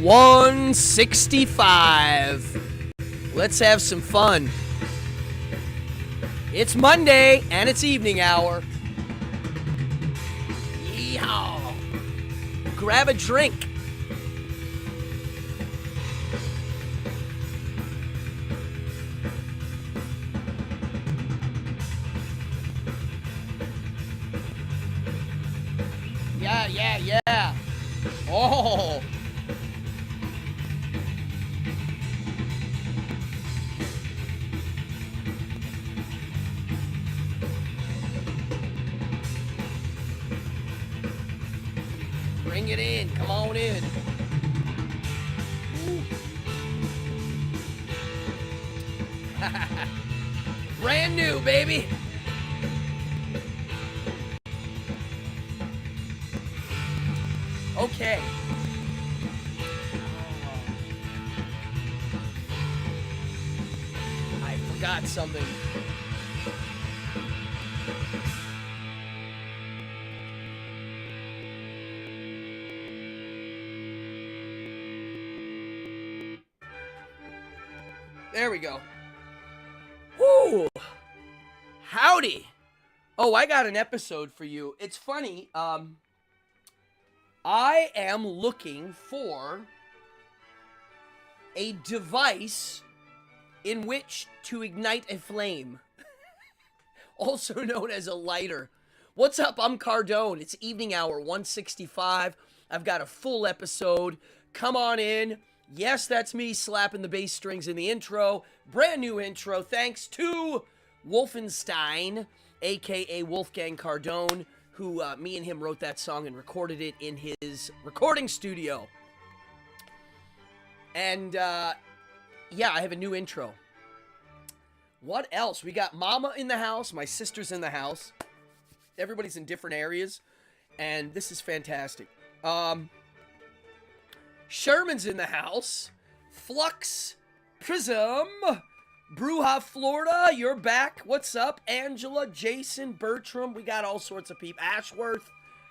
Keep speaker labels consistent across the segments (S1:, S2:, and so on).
S1: 165. Let's have some fun. It's Monday, and it's evening hour. Yeehaw. Grab a drink. Yeah. Oh. Bring it in. Come on in. Brand new, baby. Okay. I forgot something. There we go. Woo! Howdy. Oh, I got an episode for you. It's funny, I am looking for a device in which to ignite a flame. Also known as a lighter. What's up? I'm Cardone. It's evening hour 165. I've got a full episode. Come on in. Yes, that's me slapping the bass strings in the intro. Brand new intro. Thanks to Wolfenstein, a.k.a. Wolfgang Cardone, who me and him wrote that song and recorded it in his recording studio. And, yeah, I have a new intro. What else? We got Mama in the house. My sister's in the house. Everybody's in different areas. And this is fantastic. Sherman's in the house. Flux. Prism. Bruja, Florida, you're back. What's up? Angela, Jason, Bertram. We got all sorts of people. Ashworth,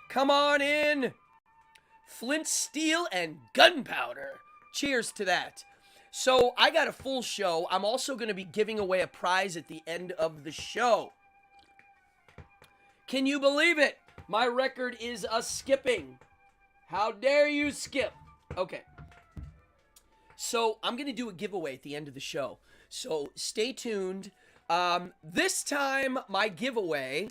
S1: come on in. Flint, Steel, and Gunpowder. Cheers to that. So, I got a full show. I'm also going to be giving away a prize at the end of the show. Can you believe it? My record is a skipping. How dare you skip? Okay. So, I'm going to do a giveaway at the end of the show. So, stay tuned. This time, my giveaway,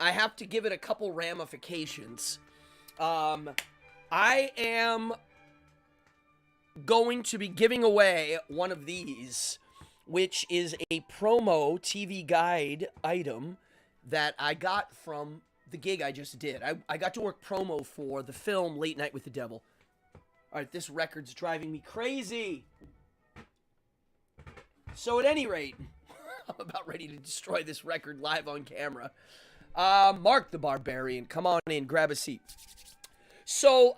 S1: I have to give it a couple ramifications. I am going to be giving away one of these, which is a promo TV guide item that I got from the gig I just did. I got to work promo for the film Late Night with the Devil. Alright, this record's driving me crazy. So at any rate, I'm about ready to destroy this record live on camera. Mark the Barbarian, come on in, grab a seat. So,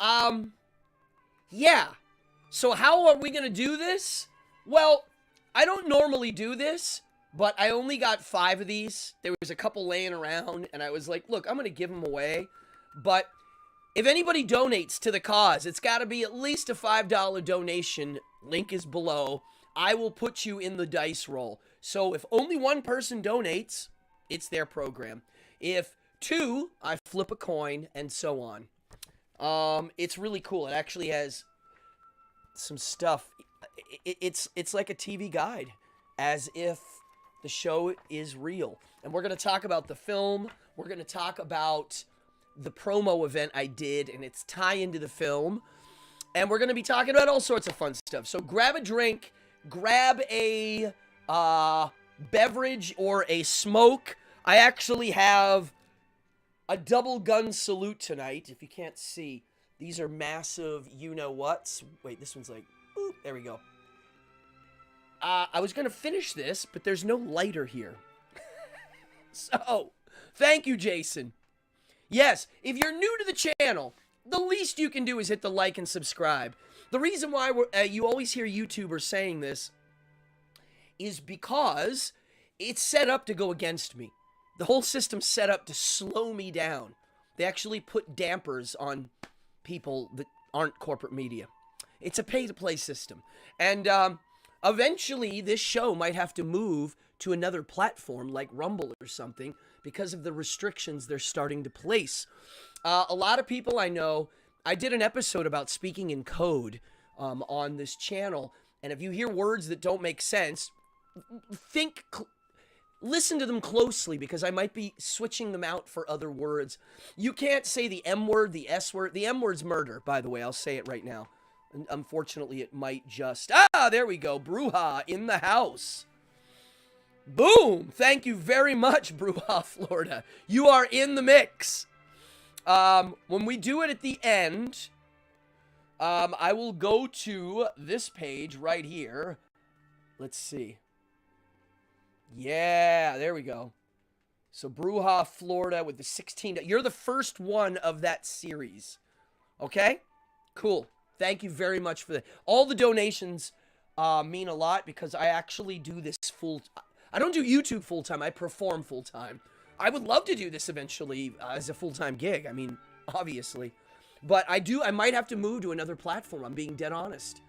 S1: yeah. So how are we going to do this? Well, I don't normally do this, but I only got 5 of these. There was a couple laying around, and I was like, look, I'm going to give them away. But if anybody donates to the cause, it's got to be at least a $5 donation. Link is below. I will put you in the dice roll. So if only one person donates, it's their program. If 2, I flip a coin, and so on. It's really cool. It actually has some stuff. It's like a TV guide, as if the show is real. And we're going to talk about the film. We're going to talk about the promo event I did and its tie into the film. And we're going to be talking about all sorts of fun stuff. So grab a drink. Grab a beverage or a smoke. I actually have a double gun salute tonight. If you can't see, these are massive you-know-whats. Wait, this one's like, boop, there we go. I was going to finish this, but there's no lighter here. So, thank you, Jason. Yes, if you're new to the channel, the least you can do is hit the like and subscribe. The reason why you always hear YouTubers saying this is because it's set up to go against me. The whole system's set up to slow me down. They actually put dampers on people that aren't corporate media. It's a pay-to-play system. And eventually this show might have to move to another platform like Rumble or something because of the restrictions they're starting to place. A lot of people I know, I did an episode about speaking in code on this channel. And if you hear words that don't make sense, listen to them closely because I might be switching them out for other words. You can't say the M word, the S word. The M word's murder, by the way. I'll say it right now. And unfortunately, it might just... there we go. Bruja in the house. Boom. Thank you very much, Bruja, Florida. You are in the mix. When we do it at the end, I will go to this page right here. Let's see. Yeah, there we go. So Bruja, Florida with the 16. You're the first one of that series. Okay? Cool. Thank you very much for that. All the donations mean a lot because I actually do this I don't do YouTube full-time. I perform full-time. I would love to do this eventually as a full-time gig. I mean, obviously. But I might have to move to another platform. I'm being dead honest.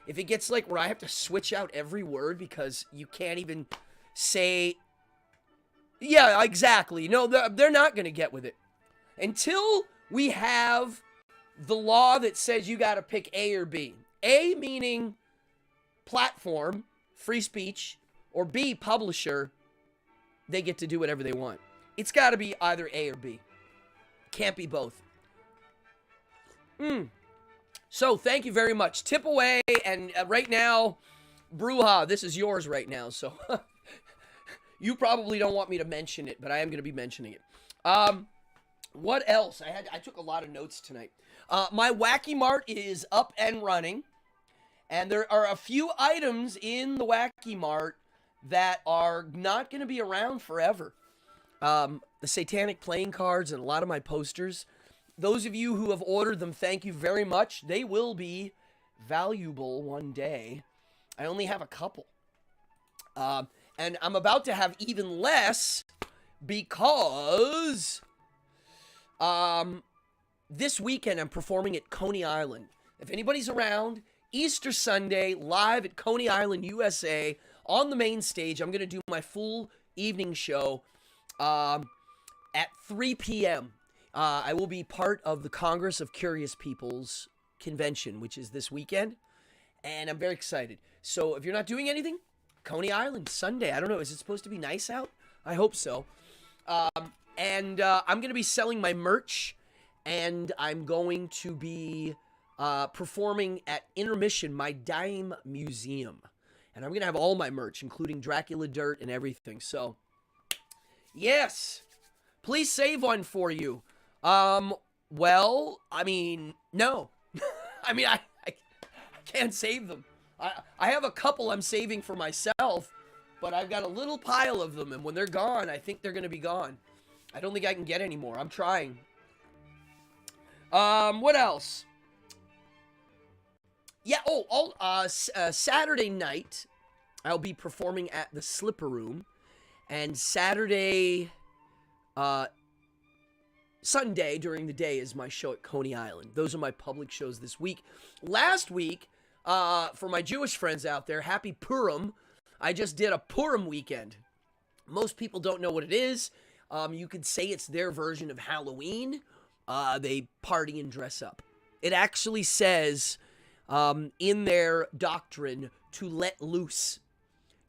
S1: If it gets like where I have to switch out every word because you can't even say... Yeah, exactly. No, they're not going to get with it. Until we have the law that says you got to pick A or B. A meaning platform, free speech, or B, publisher, they get to do whatever they want. It's got to be either A or B. Can't be both. So, thank you very much. Tip away, and right now, Bruja, this is yours right now, so... You probably don't want me to mention it, but I am going to be mentioning it. What else? I took a lot of notes tonight. My Wacky Mart is up and running, and there are a few items in the Wacky Mart that are not going to be around forever. The satanic playing cards and a lot of my posters. Those of you who have ordered them, thank you very much. They will be valuable one day. I only have a couple. And I'm about to have even less because this weekend I'm performing at Coney Island. If anybody's around, Easter Sunday, live at Coney Island, USA, on the main stage. I'm going to do my full evening show at 3 p.m. I will be part of the Congress of Curious People's convention, which is this weekend, and I'm very excited. So if you're not doing anything, Coney Island, Sunday. I don't know. Is it supposed to be nice out? I hope so. And I'm going to be selling my merch, and I'm going to be performing at Intermission, my dime museum. And I'm going to have all my merch, including Dracula dirt and everything. So, yes. Please save one for you. Well, I mean, no. I mean, I can't save them. I have a couple I'm saving for myself, but I've got a little pile of them, and when they're gone, I think they're going to be gone. I don't think I can get any more. I'm trying. What else? Yeah, Saturday night, I'll be performing at the Slipper Room, and Sunday during the day is my show at Coney Island. Those are my public shows this week. Last week, for my Jewish friends out there, happy Purim. I just did a Purim weekend. Most people don't know what it is. You could say it's their version of Halloween. They party and dress up. It actually says in their doctrine to let loose.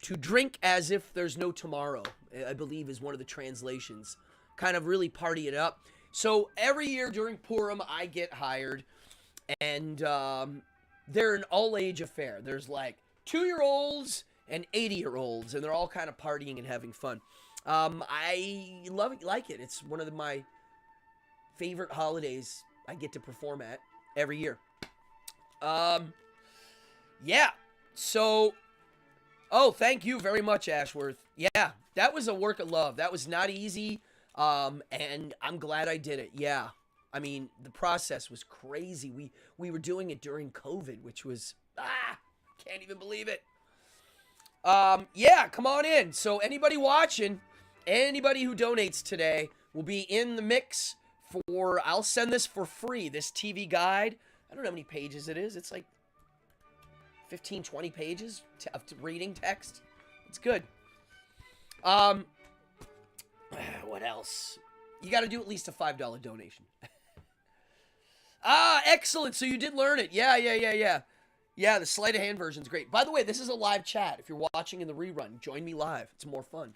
S1: To drink as if there's no tomorrow, I believe is one of the translations. Kind of really party it up. So every year during Purim, I get hired. And they're an all-age affair. There's like 2-year-olds and 80-year-olds, and they're all kind of partying and having fun. I like it. It's one of my favorite holidays I get to perform at every year. Yeah. So, thank you very much, Ashworth. Yeah, that was a work of love. That was not easy, and I'm glad I did it. Yeah. I mean, the process was crazy. We were doing it during COVID, which was, can't even believe it. Yeah, come on in. So anybody watching, anybody who donates today will be in the mix I'll send this for free, this TV guide. I don't know how many pages it is. It's like 15, 20 pages of reading text. It's good. What else? You got to do at least a $5 donation. Excellent. So you did learn it. Yeah. Yeah, the sleight of hand version is great. By the way, this is a live chat. If you're watching in the rerun, join me live. It's more fun.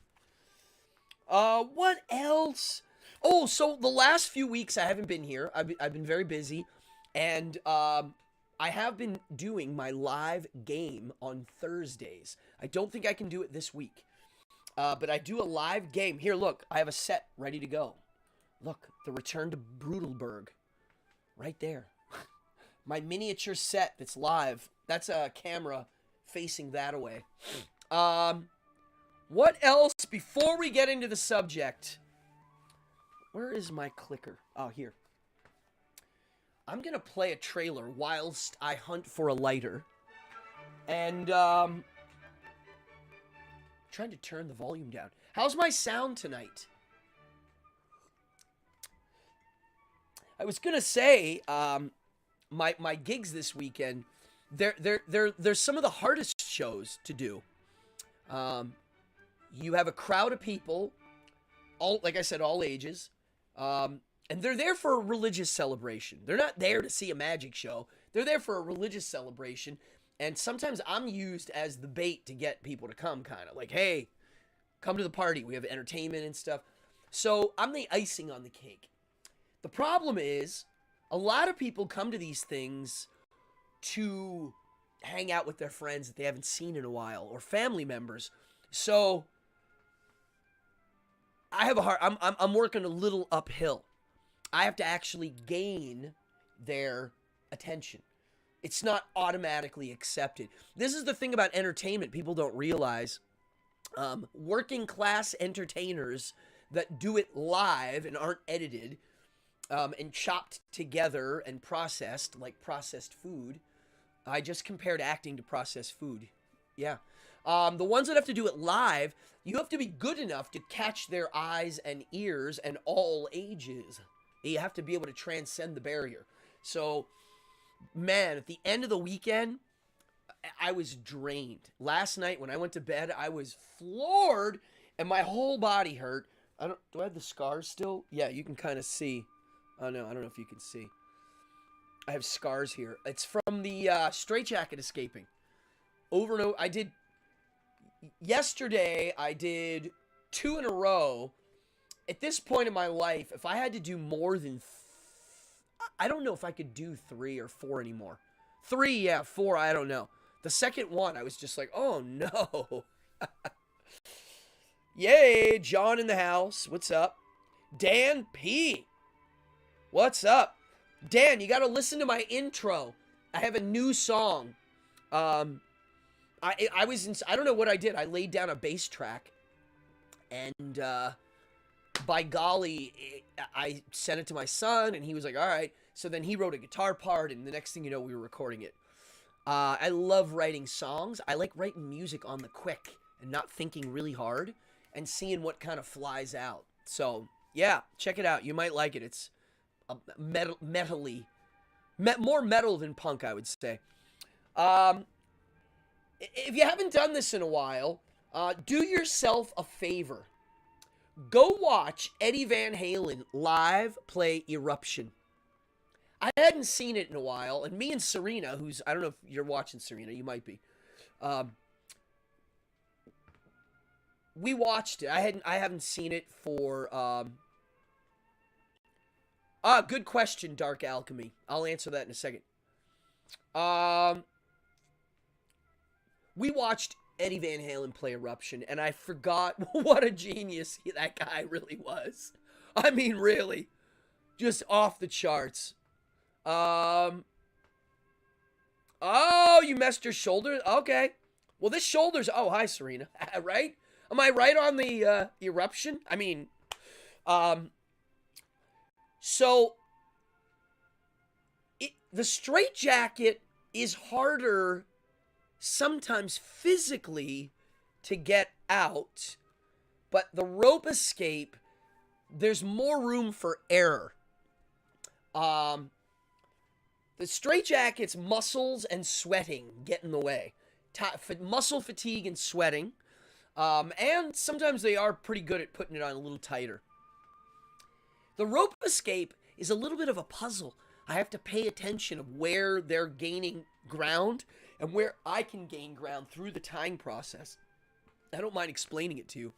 S1: What else? Oh, so the last few weeks I haven't been here. I've been very busy. And I have been doing my live game on Thursdays. I don't think I can do it this week. But I do a live game. Here, look. I have a set ready to go. Look, the Return to Brutalberg. Right there. My miniature set that's live. That's a camera facing that away. What else before we get into the subject? Where is my clicker? Oh, here. I'm going to play a trailer whilst I hunt for a lighter. And, trying to turn the volume down. How's my sound tonight? I was going to say, my gigs this weekend, they're some of the hardest shows to do. You have a crowd of people, like I said, all ages, and they're there for a religious celebration. They're not there to see a magic show. They're there for a religious celebration, and sometimes I'm used as the bait to get people to come, kind of like, hey, come to the party. We have entertainment and stuff. So I'm the icing on the cake. The problem is, a lot of people come to these things to hang out with their friends that they haven't seen in a while, or family members. So I have a hard. I'm working a little uphill. I have to actually gain their attention. It's not automatically accepted. This is the thing about entertainment people don't realize. Working class entertainers that do it live and aren't edited. And chopped together and processed, like processed food. I just compared acting to processed food. Yeah. The ones that have to do it live, you have to be good enough to catch their eyes and ears and all ages. You have to be able to transcend the barrier. So, man, at the end of the weekend, I was drained. Last night when I went to bed, I was floored and my whole body hurt. Do I have the scars still? Yeah, you can kind of see. Oh, no, I don't know if you can see. I have scars here. It's from the straitjacket escaping. Over and over. Yesterday, I did 2 in a row. At this point in my life, if I had to do more than... I don't know if I could do 3 or 4 anymore. 3, yeah, 4, I don't know. The second one, I was just like, oh, no. Yay, John in the house. What's up? Dan P. What's up? Dan, you got to listen to my intro. I have a new song. I don't know what I did. I laid down a bass track. And by golly, I sent it to my son. And he was like, all right. So then he wrote a guitar part. And the next thing you know, we were recording it. I love writing songs. I like writing music on the quick. And not thinking really hard. And seeing what kind of flies out. So, yeah. Check it out. You might like it. It's... more metal than punk, I would say. If you haven't done this in a while, do yourself a favor. Go watch Eddie Van Halen live play Eruption. I hadn't seen it in a while, and me and Serena, I don't know if you're watching Serena, you might be. We watched it. I haven't seen it for good question, Dark Alchemy. I'll answer that in a second. We watched Eddie Van Halen play Eruption, and I forgot what a genius that guy really was. I mean, really. Just off the charts. Oh, you messed your shoulder? Okay. Well, this shoulder's... Oh, hi, Serena. Right? Am I right on the Eruption? I mean... So, the straitjacket is harder sometimes physically to get out, but the rope escape, there's more room for error. The The straitjacket's muscles and sweating get in the way. Muscle fatigue and sweating. And sometimes they are pretty good at putting it on a little tighter. The rope escape is a little bit of a puzzle. I have to pay attention of where they're gaining ground and where I can gain ground through the tying process. I don't mind explaining it to you.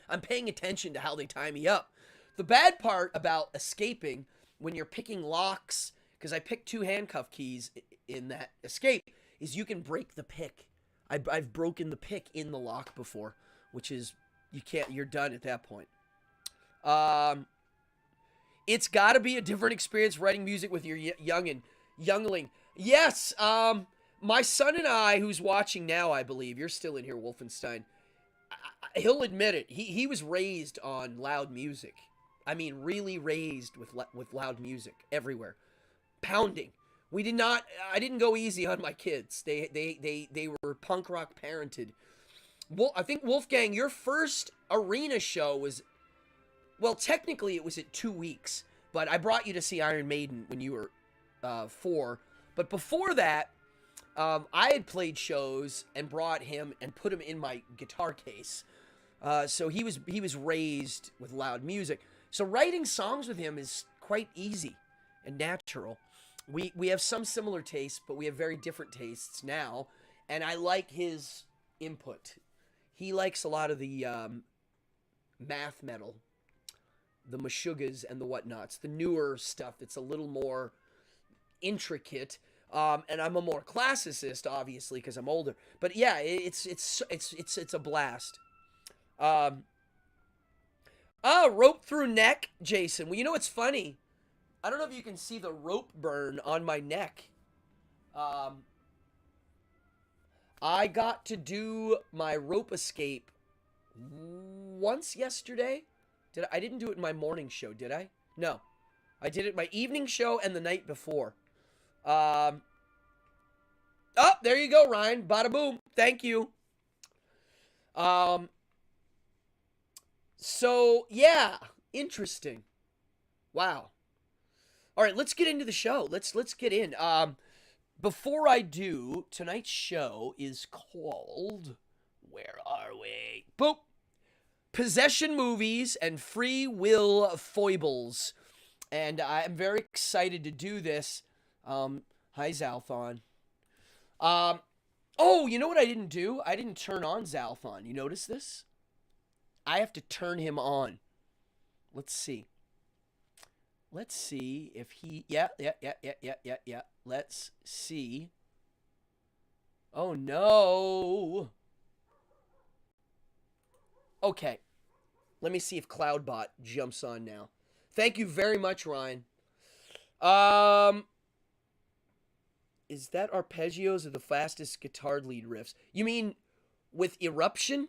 S1: I'm paying attention to how they tie me up. The bad part about escaping when you're picking locks, because I picked 2 handcuff keys in that escape, is you can break the pick. I've broken the pick in the lock before, which is, you're done at that point. It's got to be a different experience writing music with your youngling. Yes, my son and I, who's watching now, I believe, you're still in here, Wolfenstein, he'll admit it. He was raised on loud music. I mean, really raised with loud music everywhere. Pounding. I didn't go easy on my kids. They were punk rock parented. I think, Wolfgang, your first arena show was, well, technically it was at 2 weeks, but I brought you to see Iron Maiden when you were 4. But before that, I had played shows and brought him and put him in my guitar case. So he was raised with loud music. So writing songs with him is quite easy and natural. We have some similar tastes, but we have very different tastes now. And I like his input. He likes a lot of the math metal, the Meshuggahs and the whatnots, the newer stuff that's a little more intricate. And I'm a more classicist, obviously, because I'm older. But yeah, it's a blast. Rope through neck, Jason. Well, you know what's funny? I don't know if you can see the rope burn on my neck. I got to do my rope escape once yesterday. I didn't do it in my morning show, did I? No. I did it my evening show and the night before. Oh, there you go, Ryan. Bada boom. Thank you. So, yeah. Interesting. Wow. All right, let's get into the show. Let's get in. Before I do, tonight's show is called, where are we? Boop. Possession Movies and Free Will Foibles. And I'm very excited to do this. Hi, Zalthon. Oh, you know what I didn't do? I didn't turn on Zalthon. You notice this? I have to turn him on. Let's see. Let's see if he... Yeah. Let's see. Oh, no. Okay. Let me see if Cloudbot jumps on now. Thank you very much, Ryan. Is that arpeggios are the fastest guitar lead riffs? You mean with Eruption?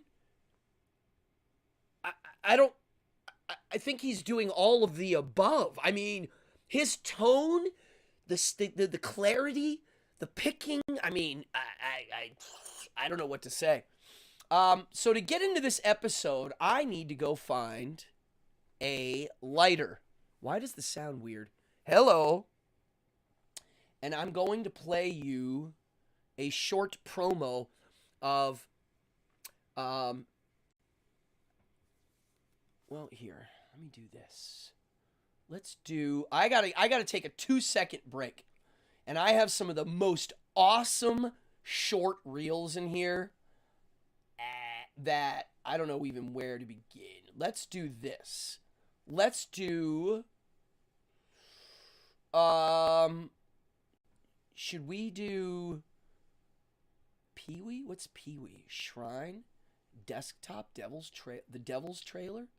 S1: I think he's doing all of the above. I mean, his tone, the clarity, the picking. I mean, I don't know what to say. So to get into this episode, I need to go find a lighter. Why does this sound weird? Hello. And I'm going to play you a short promo of, well, here, let me do this. Let's do, I gotta take a 2-second break. And I have some of the most awesome short reels in here that I don't know even where to begin. Let's do this. Let's do, should we do Pee-wee? What's Pee-wee? Shrine? Desktop? The Devil's Trailer?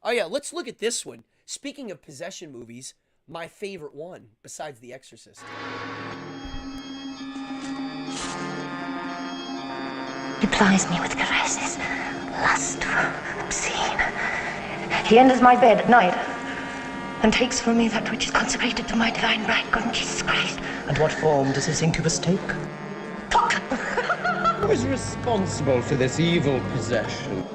S1: Oh yeah, let's look at this one. Speaking of possession movies, my favorite one, besides The Exorcist.
S2: He plies me with caresses, lustful, obscene. He enters my bed at night and takes from me that which is consecrated to my divine bridegroom, Jesus Christ.
S3: And what form does this incubus take?
S2: Talk!
S3: Who is responsible for this evil possession?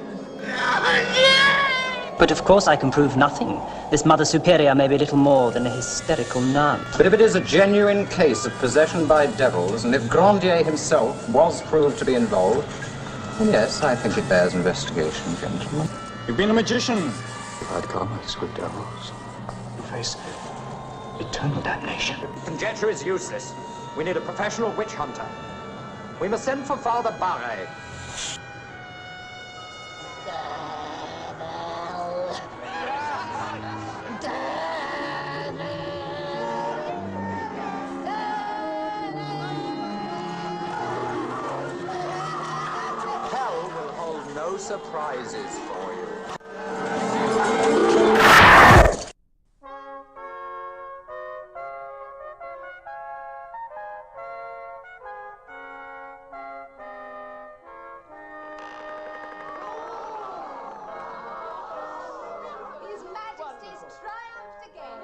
S3: But of course I can prove nothing. This Mother Superior may be little more than a hysterical nun.
S4: But if it is a genuine case of possession by devils, and if Grandier himself was proved to be involved, then yes, I think it bears investigation, gentlemen.
S5: You've been a magician.
S6: I'd commerce with devils. You face eternal damnation.
S4: Conjecture is useless. We need a professional witch hunter. We must send for Father Barre. Hell will hold no surprises for you.
S7: His Majesty's triumphed again.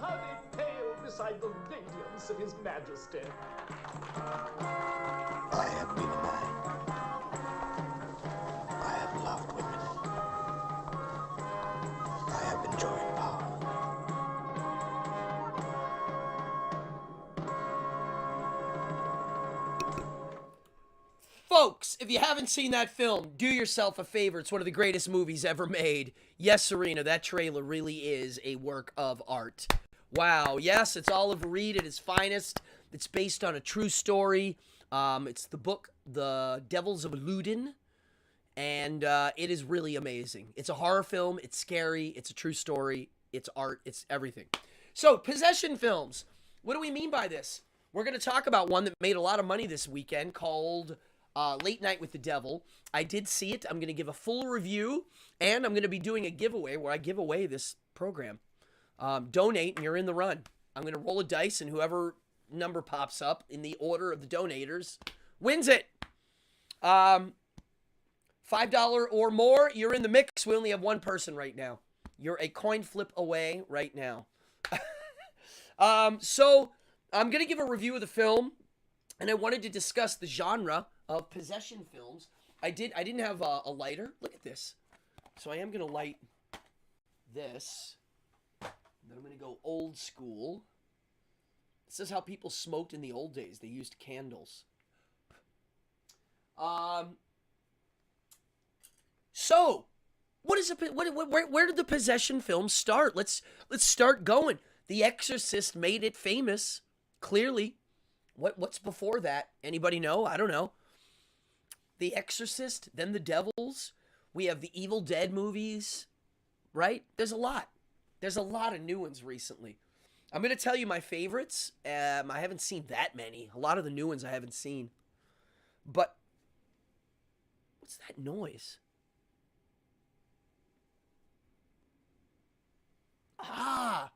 S5: How they pale beside the radiance of His Majesty.
S6: I have been a man. I have loved women. I have enjoyed power.
S1: Folks, if you haven't seen that film, do yourself a favor. It's one of the greatest movies ever made. Yes, Serena, that trailer really is a work of art. Wow, yes, it's Oliver Reed at his finest. It's based on a true story. It's the book, The Devils of Loudun, and it is really amazing. It's a horror film. It's scary. It's a true story. It's art. It's everything. So, possession films. What do we mean by this? We're going to talk about one that made a lot of money this weekend called Late Night with the Devil. I did see it. I'm going to give a full review, and I'm going to be doing a giveaway where I give away this program. Donate, and you're in the run. I'm going to roll a dice, and whoever number pops up in the order of the donators wins it. $5 or more, you're in the mix. We only have one person right now. You're a coin flip away right now. So I'm going to give a review of the film, and I wanted to discuss the genre of possession films. I didn't have a lighter. Look at this. So I am going to light this. Then I'm going to go old school. This is how people smoked in the old days. They used candles. So, where did the possession films start? Let's start going. The Exorcist made it famous, clearly. What's before that? Anybody know? I don't know. The Exorcist, then the Devils. We have the Evil Dead movies, right? There's a lot. There's a lot of new ones recently. I'm going to tell you my favorites. I haven't seen that many. A lot of the new ones I haven't seen. But, what's that noise? I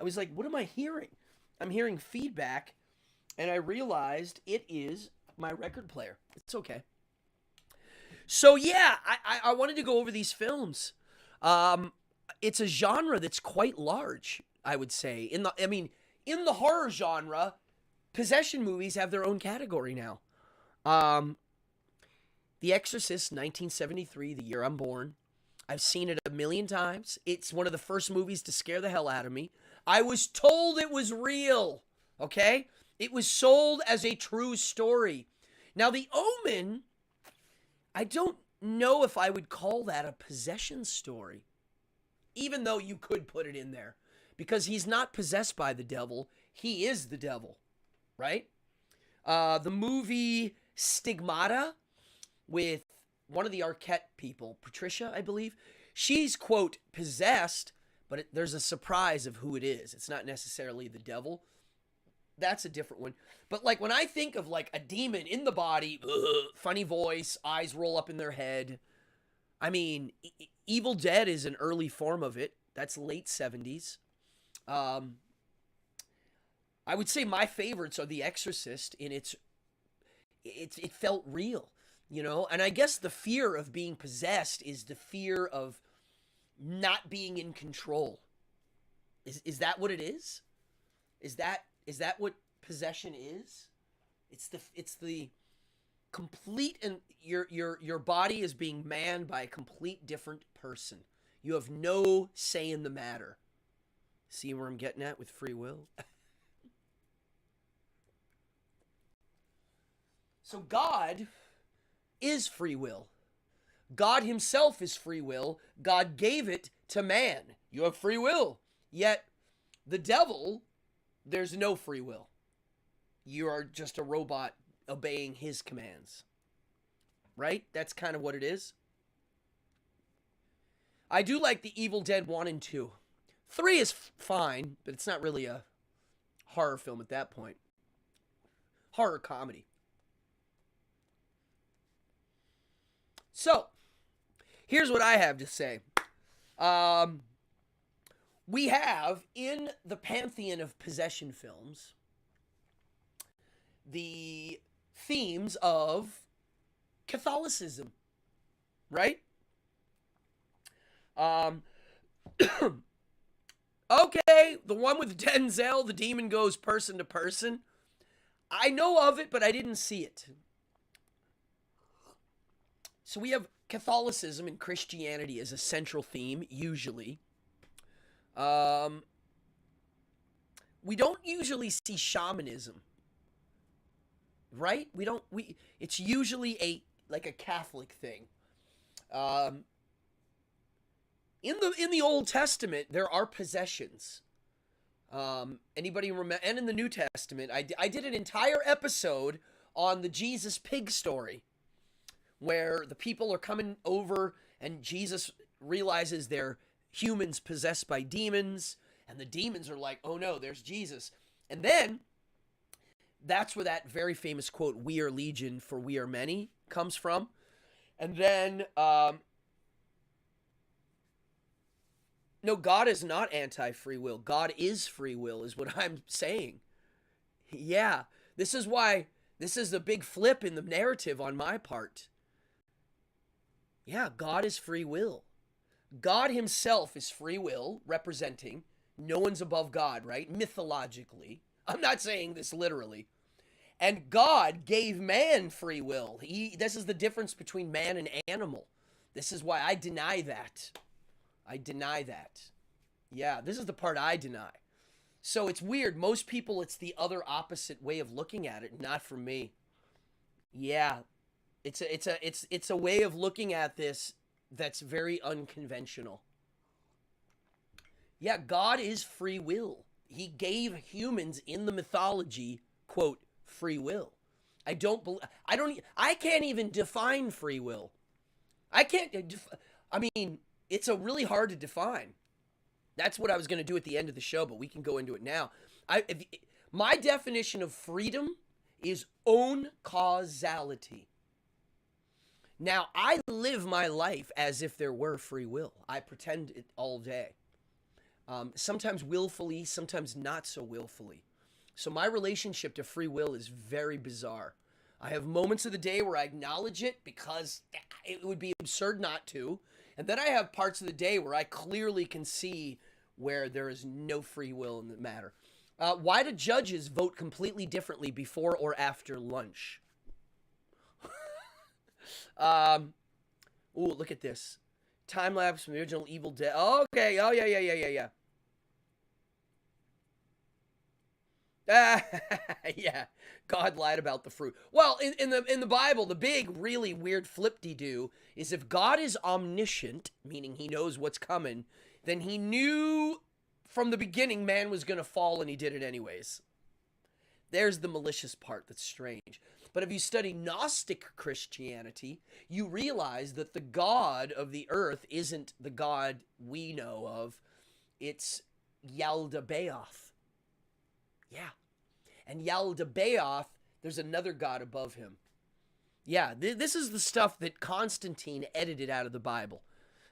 S1: was like, what am I hearing? I'm hearing feedback, and I realized it is my record player. It's okay. So, yeah, I wanted to go over these films. It's a genre that's quite large, I would say. In the horror genre, possession movies have their own category now. The Exorcist, 1973, the year I'm born. I've seen it a million times. It's one of the first movies to scare the hell out of me. I was told it was real, okay? It was sold as a true story. Now, The Omen, I don't know if I would call that a possession story, even though you could put it in there, because he's not possessed by the devil. He is the devil, right? The movie Stigmata with one of the Arquette people, Patricia, I believe. She's, quote, possessed, but there's a surprise of who it is. It's not necessarily the devil. That's a different one. But, like, when I think of, like, a demon in the body, funny voice, eyes roll up in their head. I mean, Evil Dead is an early form of it. That's late 70s. I would say my favorites are The Exorcist. It felt real, and I guess the fear of being possessed is the fear of not being in control. Is that what it is? Is that what possession is? It's the complete, and your body is being manned by a complete different person. You have no say in the matter. See where I'm getting at with free will? So God is free will. God himself is free will. God gave it to man. You have free will. Yet the devil, there's no free will. You are just a robot obeying his commands. Right? That's kind of what it is. I do like the Evil Dead 1 and 2. 3 is fine, but it's not really a horror film at that point. Horror comedy. So, here's what I have to say. We have, in the pantheon of possession films, the themes of Catholicism, right? Okay, the one with Denzel, the demon goes person to person. I know of it, but I didn't see it. So we have Catholicism and Christianity as a central theme, usually. We don't usually see shamanism, right? It's usually a Catholic thing. In the Old Testament, there are possessions. Anybody remember? And in the New Testament, I did an entire episode on the Jesus pig story, where the people are coming over and Jesus realizes they're humans possessed by demons, and the demons are like, oh no, there's Jesus. And then that's where that very famous quote, "We are legion, for we are many," comes from. And then no, God is not anti-free will. God is free will, is what I'm saying. Yeah, this is why this is the big flip in the narrative on my part. Yeah, God is free will. God himself is free will, representing no one's above God, right? Mythologically. I'm not saying this literally. And God gave man free will. This is the difference between man and animal. This is why I deny that. I deny that. Yeah, this is the part I deny. So it's weird. Most people, it's the other opposite way of looking at it. Not for me. Yeah, it's a way of looking at this that's very unconventional. Yeah, God is free will. He gave humans in the mythology, quote, free will. I can't even define free will. It's a really hard to define. That's what I was going to do at the end of the show, but we can go into it now. My definition of freedom is own causality. Now, I live my life as if there were free will. I pretend it all day. Sometimes willfully, sometimes not so willfully. So my relationship to free will is very bizarre. I have moments of the day where I acknowledge it because it would be absurd not to. And then I have parts of the day where I clearly can see where there is no free will in the matter. Why do judges vote completely differently before or after lunch? Ooh, look at this. Time lapse from the original Evil Dead. Okay. Oh, yeah. Yeah. God lied about the fruit. Well, in the Bible, the big, really weird flip-de-doo is if God is omniscient, meaning he knows what's coming, then he knew from the beginning man was going to fall and he did it anyways. There's the malicious part that's strange. But if you study Gnostic Christianity, you realize that the God of the earth isn't the God we know of. It's Yaldabaoth. Yeah. And Yaldabaoth, there's another God above him. Yeah, this is the stuff that Constantine edited out of the Bible,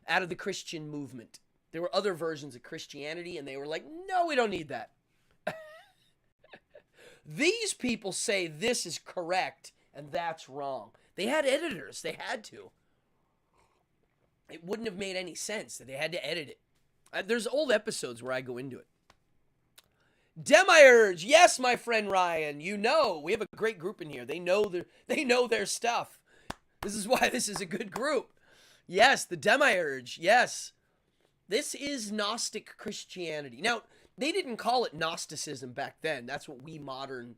S1: out of the Christian movement. There were other versions of Christianity, and they were like, no, we don't need that. These people say this is correct and that's wrong. They had editors. They had to. It wouldn't have made any sense that they had to edit it. There's old episodes where I go into it. Demiurge, yes, my friend Ryan. You know, we have a great group in here. They know their stuff. This is why this is a good group. Yes, the Demiurge, yes. This is Gnostic Christianity. Now, they didn't call it Gnosticism back then. That's what we modern,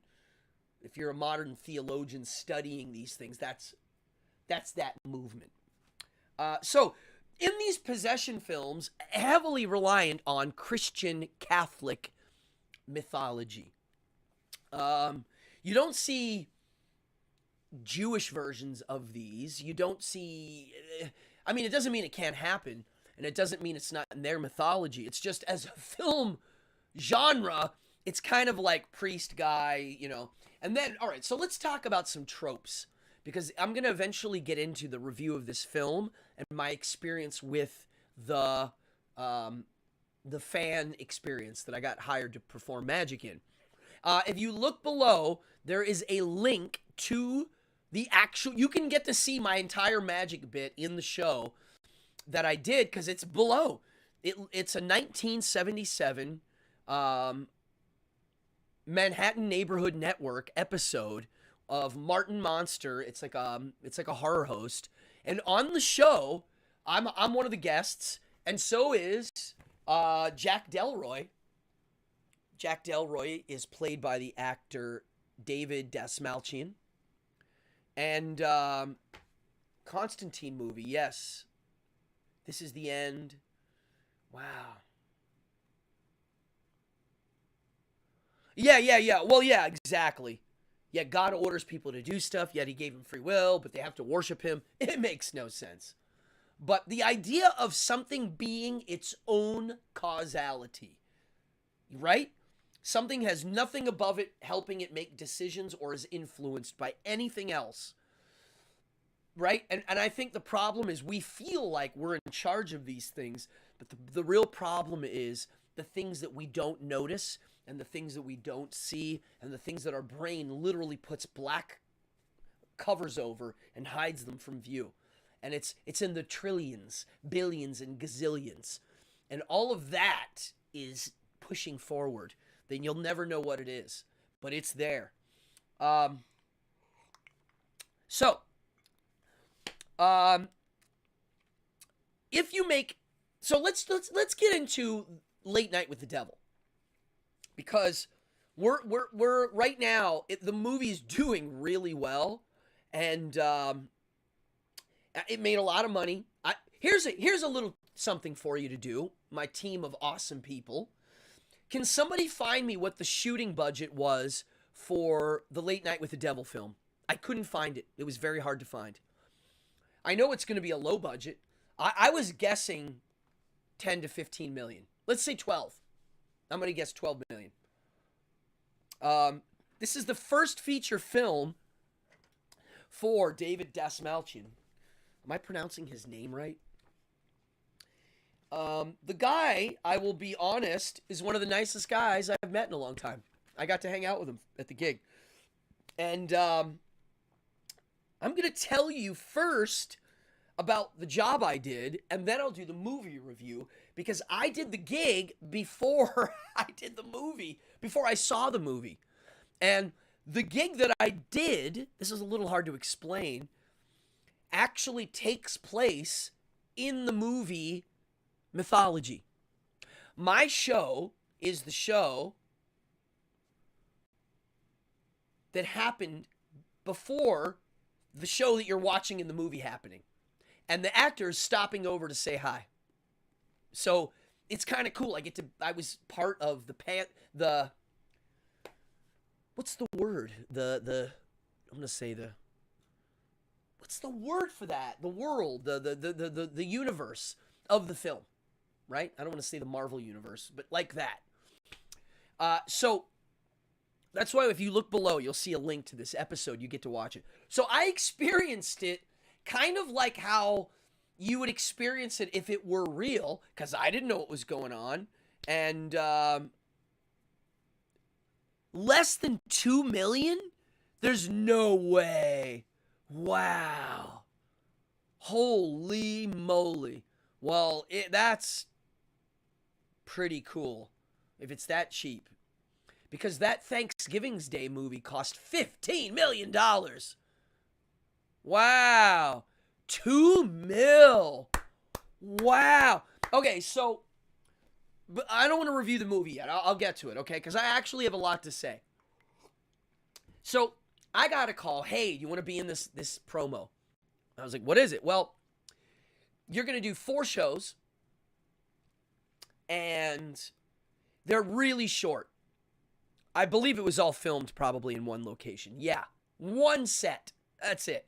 S1: if you're a modern theologian studying these things, that's that movement. So, in these possession films, heavily reliant on Christian Catholic mythology. You don't see Jewish versions of these. You don't see... I mean, it doesn't mean it can't happen, and it doesn't mean it's not in their mythology. It's just, as a film genre, it's kind of like priest guy, you know. And then, all right, so let's talk about some tropes, because I'm going to eventually get into the review of this film and my experience with the fan experience that I got hired to perform magic in. If you look below, there is a link to the actual... You can get to see my entire magic bit in the show that I did, because it's below. It's a 1977 Manhattan Neighborhood Network episode of Martin Monster. It's like a horror host, and on the show, I'm one of the guests, and so is Jack Delroy. Jack Delroy is played by the actor David Dasmalchian. And Constantine movie, yes. This is the end. Wow. Yeah. Well, yeah, exactly. Yeah, God orders people to do stuff, yet he gave them free will, but they have to worship him. It makes no sense. But the idea of something being its own causality, right? Something has nothing above it helping it make decisions or is influenced by anything else, right? And I think the problem is we feel like we're in charge of these things, but the real problem is the things that we don't notice and the things that we don't see and the things that our brain literally puts black covers over and hides them from view. And it's in the trillions, billions, and gazillions. And all of that is pushing forward. Then you'll never know what it is. But it's there. If you make... So let's get into Late Night with the Devil. Because we're right now, the movie's doing really well. And... it made a lot of money. Here's a little something for you to do, my team of awesome people. Can somebody find me what the shooting budget was for the Late Night with the Devil film? I couldn't find it. It was very hard to find. I know it's going to be a low budget. I was guessing 10 to 15 million. Let's say 12. I'm going to guess 12 million. This is the first feature film for David Dasmalchian. Am I pronouncing his name right? The guy, I will be honest, is one of the nicest guys I've met in a long time. I got to hang out with him at the gig. And I'm going to tell you first about the job I did, and then I'll do the movie review, because I did the gig before I did the movie, before I saw the movie. And the gig that I did, this is a little hard to explain, actually takes place in the movie mythology. My show is the show that happened before the show that you're watching in the movie happening. And the actor is stopping over to say hi. So it's kind of cool. I was part of what's the word? I'm going to say what's the word for that? The world, the universe of the film, right? I don't want to say the Marvel universe, but like that. So that's why if you look below, you'll see a link to this episode. You get to watch it. So I experienced it kind of like how you would experience it if it were real, because I didn't know what was going on. And Less than 2 million? There's no way. Wow. Holy moly. Well, that's pretty cool if it's that cheap. Because that Thanksgiving's Day movie cost $15 million. Wow. 2 mil. Wow. Okay, so but I don't want to review the movie yet. I'll get to it, okay? Because I actually have a lot to say. So I got a call. Hey, you want to be in this promo? I was like, what is it? Well, you're going to do 4 shows, and they're really short. I believe it was all filmed probably in one location. Yeah, one set. That's it.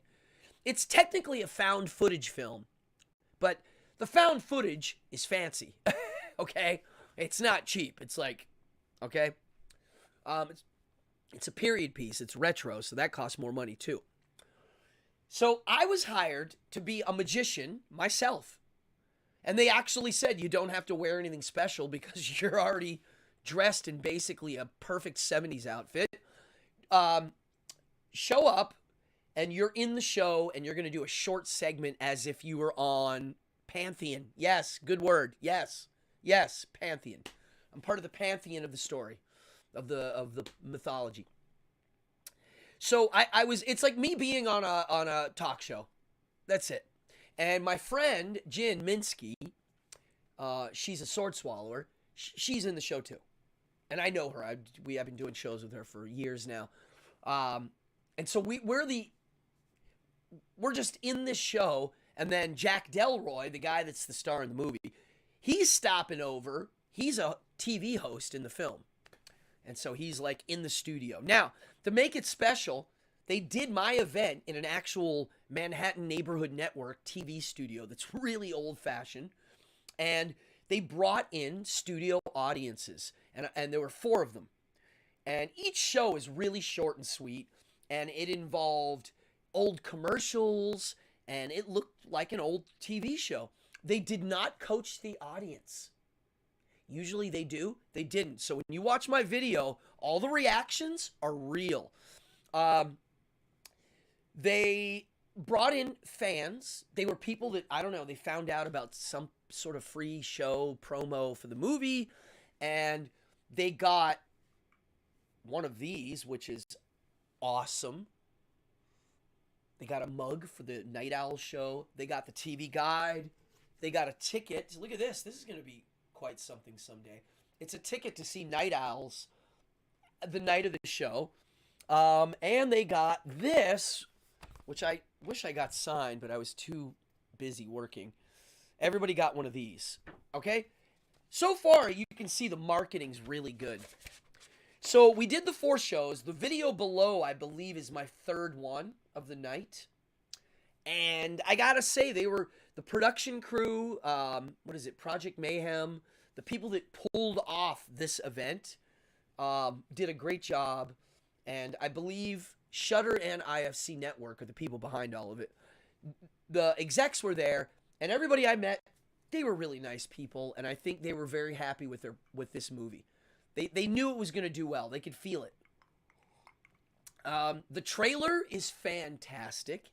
S1: It's technically a found footage film, but the found footage is fancy, okay? It's not cheap. It's like, okay? It's a period piece. It's retro, so that costs more money too. So I was hired to be a magician myself. And they actually said you don't have to wear anything special because you're already dressed in basically a perfect 70s outfit. Show up, and you're in the show, and you're going to do a short segment as if you were on Pantheon. Yes, good word. Yes, Pantheon. I'm part of the Pantheon of the story, of the mythology. So I was. It's like me being on a talk show. That's it. And my friend Jen Minsky, she's a sword swallower. She's in the show too, and I know her. I've been doing shows with her for years now. And so we're just in this show, and then Jack Delroy, the guy that's the star in the movie, he's stopping over. He's a TV host in the film. And so he's like in the studio. Now, to make it special, they did my event in an actual Manhattan Neighborhood Network TV studio that's really old-fashioned. And they brought in studio audiences. And there were 4 of them. And each show is really short and sweet. And it involved old commercials. And it looked like an old TV show. They did not coach the audience. Usually they do. They didn't. So when you watch my video, all the reactions are real. They brought in fans. They were people that, I don't know, they found out about some sort of free show promo for the movie. And they got one of these, which is awesome. They got a mug for the Night Owl show. They got the TV guide. They got a ticket. Look at this. This is going to be quite something someday. It's a ticket to see Night Owls the night of the show. And they got this, which I wish I got signed, but I was too busy working. Everybody got one of these. Okay? So far, you can see the marketing's really good. So we did the 4 shows. The video below, I believe, is my 3rd one of the night. And I gotta say, they were the production crew, Project Mayhem, the people that pulled off this event did a great job. And I believe Shudder and IFC Network are the people behind all of it. The execs were there, and everybody I met, they were really nice people, and I think they were very happy with this movie. They knew it was going to do well. They could feel it. The trailer is fantastic.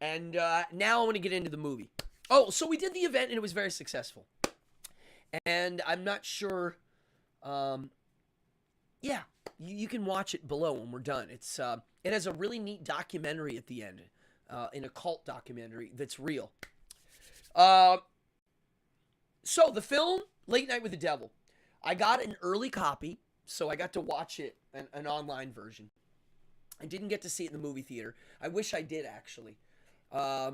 S1: And now I want to get into the movie. Oh, so we did the event, and it was very successful. And I'm not sure... yeah, you can watch it below when we're done. It has a really neat documentary at the end. An occult documentary that's real. So the film, Late Night with the Devil. I got an early copy, so I got to watch it, an online version. I didn't get to see it in the movie theater. I wish I did, actually. I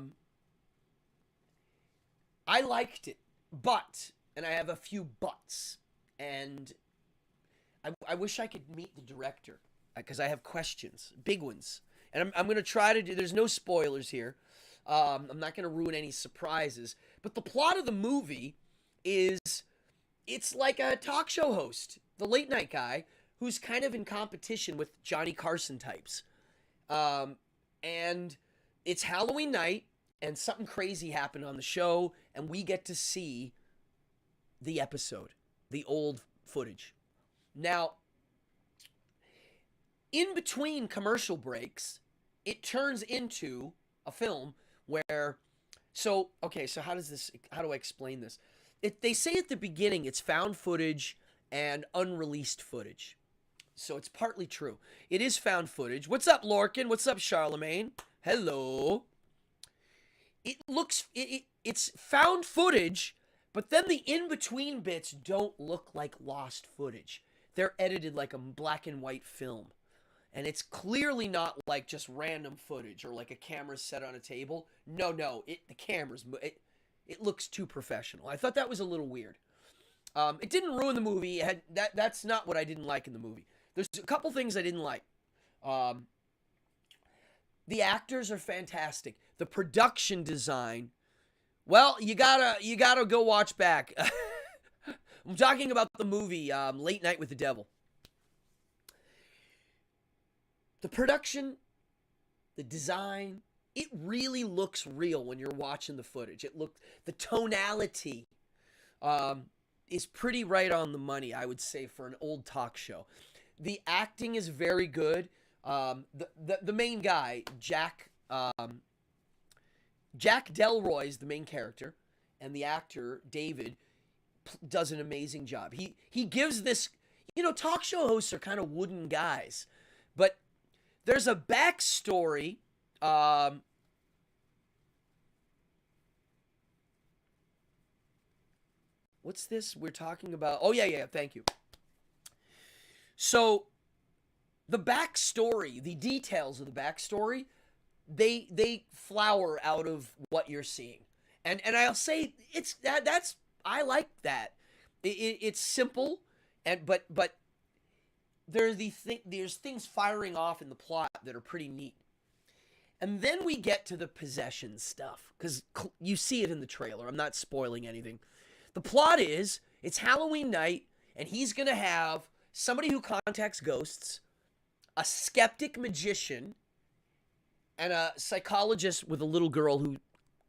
S1: liked it, but, and I have a few buts, and I wish I could meet the director, because I have questions, big ones. And I'm going to try to do, there's no spoilers here. I'm not going to ruin any surprises. But the plot of the movie is, it's like a talk show host, the late night guy, who's kind of in competition with Johnny Carson types. And it's Halloween night, and something crazy happened on the show, and we get to see the episode, the old footage. Now, in between commercial breaks, it turns into a film where, so how do I explain this? They say at the beginning it's found footage and unreleased footage. So it's partly true. It is found footage. What's up, Lorcan? What's up, Charlemagne? Hello. It's found footage, but then the in-between bits don't look like lost footage. They're edited like a black and white film. And it's clearly not like just random footage or like a camera set on a table. No, the camera's... It looks too professional. I thought that was a little weird. It didn't ruin the movie. That's not what I didn't like in the movie. There's a couple things I didn't like. The actors are fantastic. The production design, well, you gotta go watch back. I'm talking about the movie Late Night with the Devil. The production, the design, it really looks real when you're watching the footage. The tonality is pretty right on the money, I would say, for an old talk show. The acting is very good. The main guy, Jack Delroy is the main character, and the actor David does an amazing job. He gives this, talk show hosts are kind of wooden guys, but there's a backstory. What's this we're talking about? Oh yeah, thank you. So the backstory, the details of the backstory, they flower out of what you're seeing, and I'll say that's I like that. It's simple, but there's things firing off in the plot that are pretty neat, and then we get to the possession stuff because you see it in the trailer. I'm not spoiling anything. The plot is it's Halloween night, and he's gonna have somebody who contacts ghosts, a skeptic magician, and a psychologist with a little girl who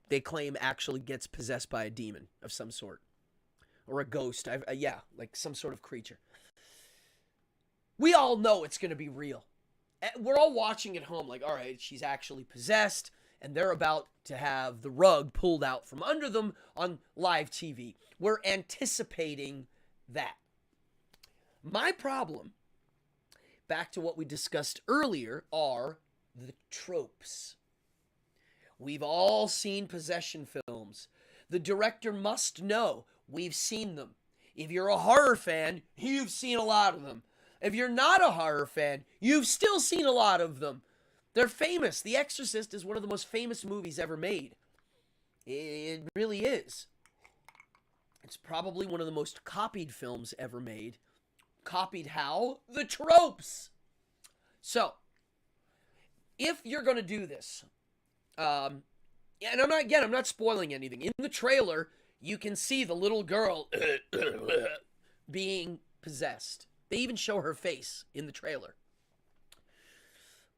S1: they claim actually gets possessed by a demon of some sort. Or a ghost. Like some sort of creature. We all know it's going to be real. We're all watching at home like, all right, she's actually possessed, and they're about to have the rug pulled out from under them on live TV. We're anticipating that. My problem, back to what we discussed earlier, are the tropes. We've all seen possession films. The director must know we've seen them. If you're a horror fan, you've seen a lot of them. If you're not a horror fan, you've still seen a lot of them. They're famous. The Exorcist is one of the most famous movies ever made. It really is. It's probably one of the most copied films ever made. Copied how? The tropes. So, if you're going to do this, and I'm not spoiling anything. In the trailer, you can see the little girl being possessed. They even show her face in the trailer.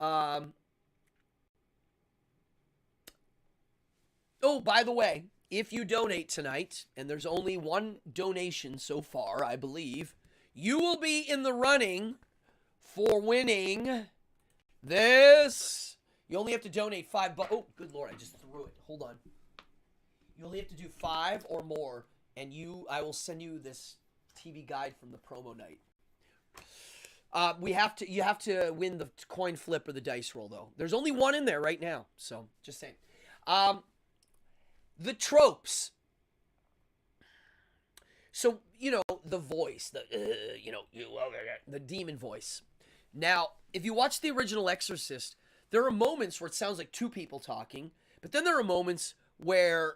S1: Oh, by the way, if you donate tonight, and there's only one donation so far, I believe, you will be in the running for winning this. You only have to donate $5. Oh, good Lord, I just threw it. Hold on. You only have to do 5 or more, and I will send you this TV guide from the promo night. You have to win the coin flip or the dice roll, though. There's only one in there right now, so just saying. The tropes. So, the voice, the demon voice. Now, if you watch the original Exorcist, there are moments where it sounds like two people talking, but then there are moments where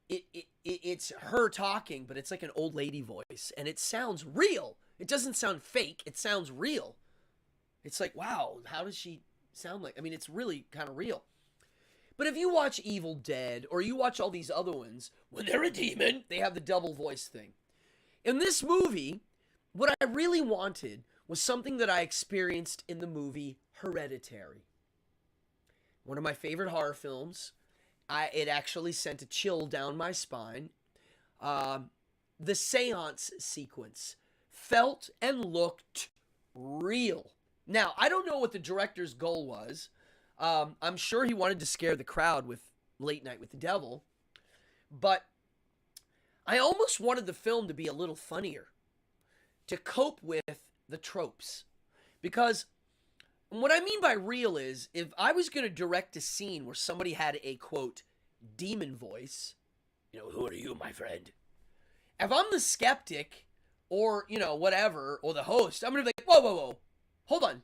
S1: it's her talking, but it's like an old lady voice, and it sounds real. It doesn't sound fake. It sounds real. It's like, wow, how does she sound like? I mean, it's really kind of real. But if you watch Evil Dead, or you watch all these other ones, when they're a demon, they have the double voice thing. In this movie, what I really wanted was something that I experienced in the movie Hereditary. One of my favorite horror films. It actually sent a chill down my spine. The seance sequence felt and looked real. Now, I don't know what the director's goal was. I'm sure he wanted to scare the crowd with Late Night with the Devil, but I almost wanted the film to be a little funnier, to cope with the tropes. Because what I mean by real is, if I was going to direct a scene where somebody had a, quote, demon voice, who are you, my friend? If I'm the skeptic, or, whatever, or the host, I'm going to be like, whoa, hold on.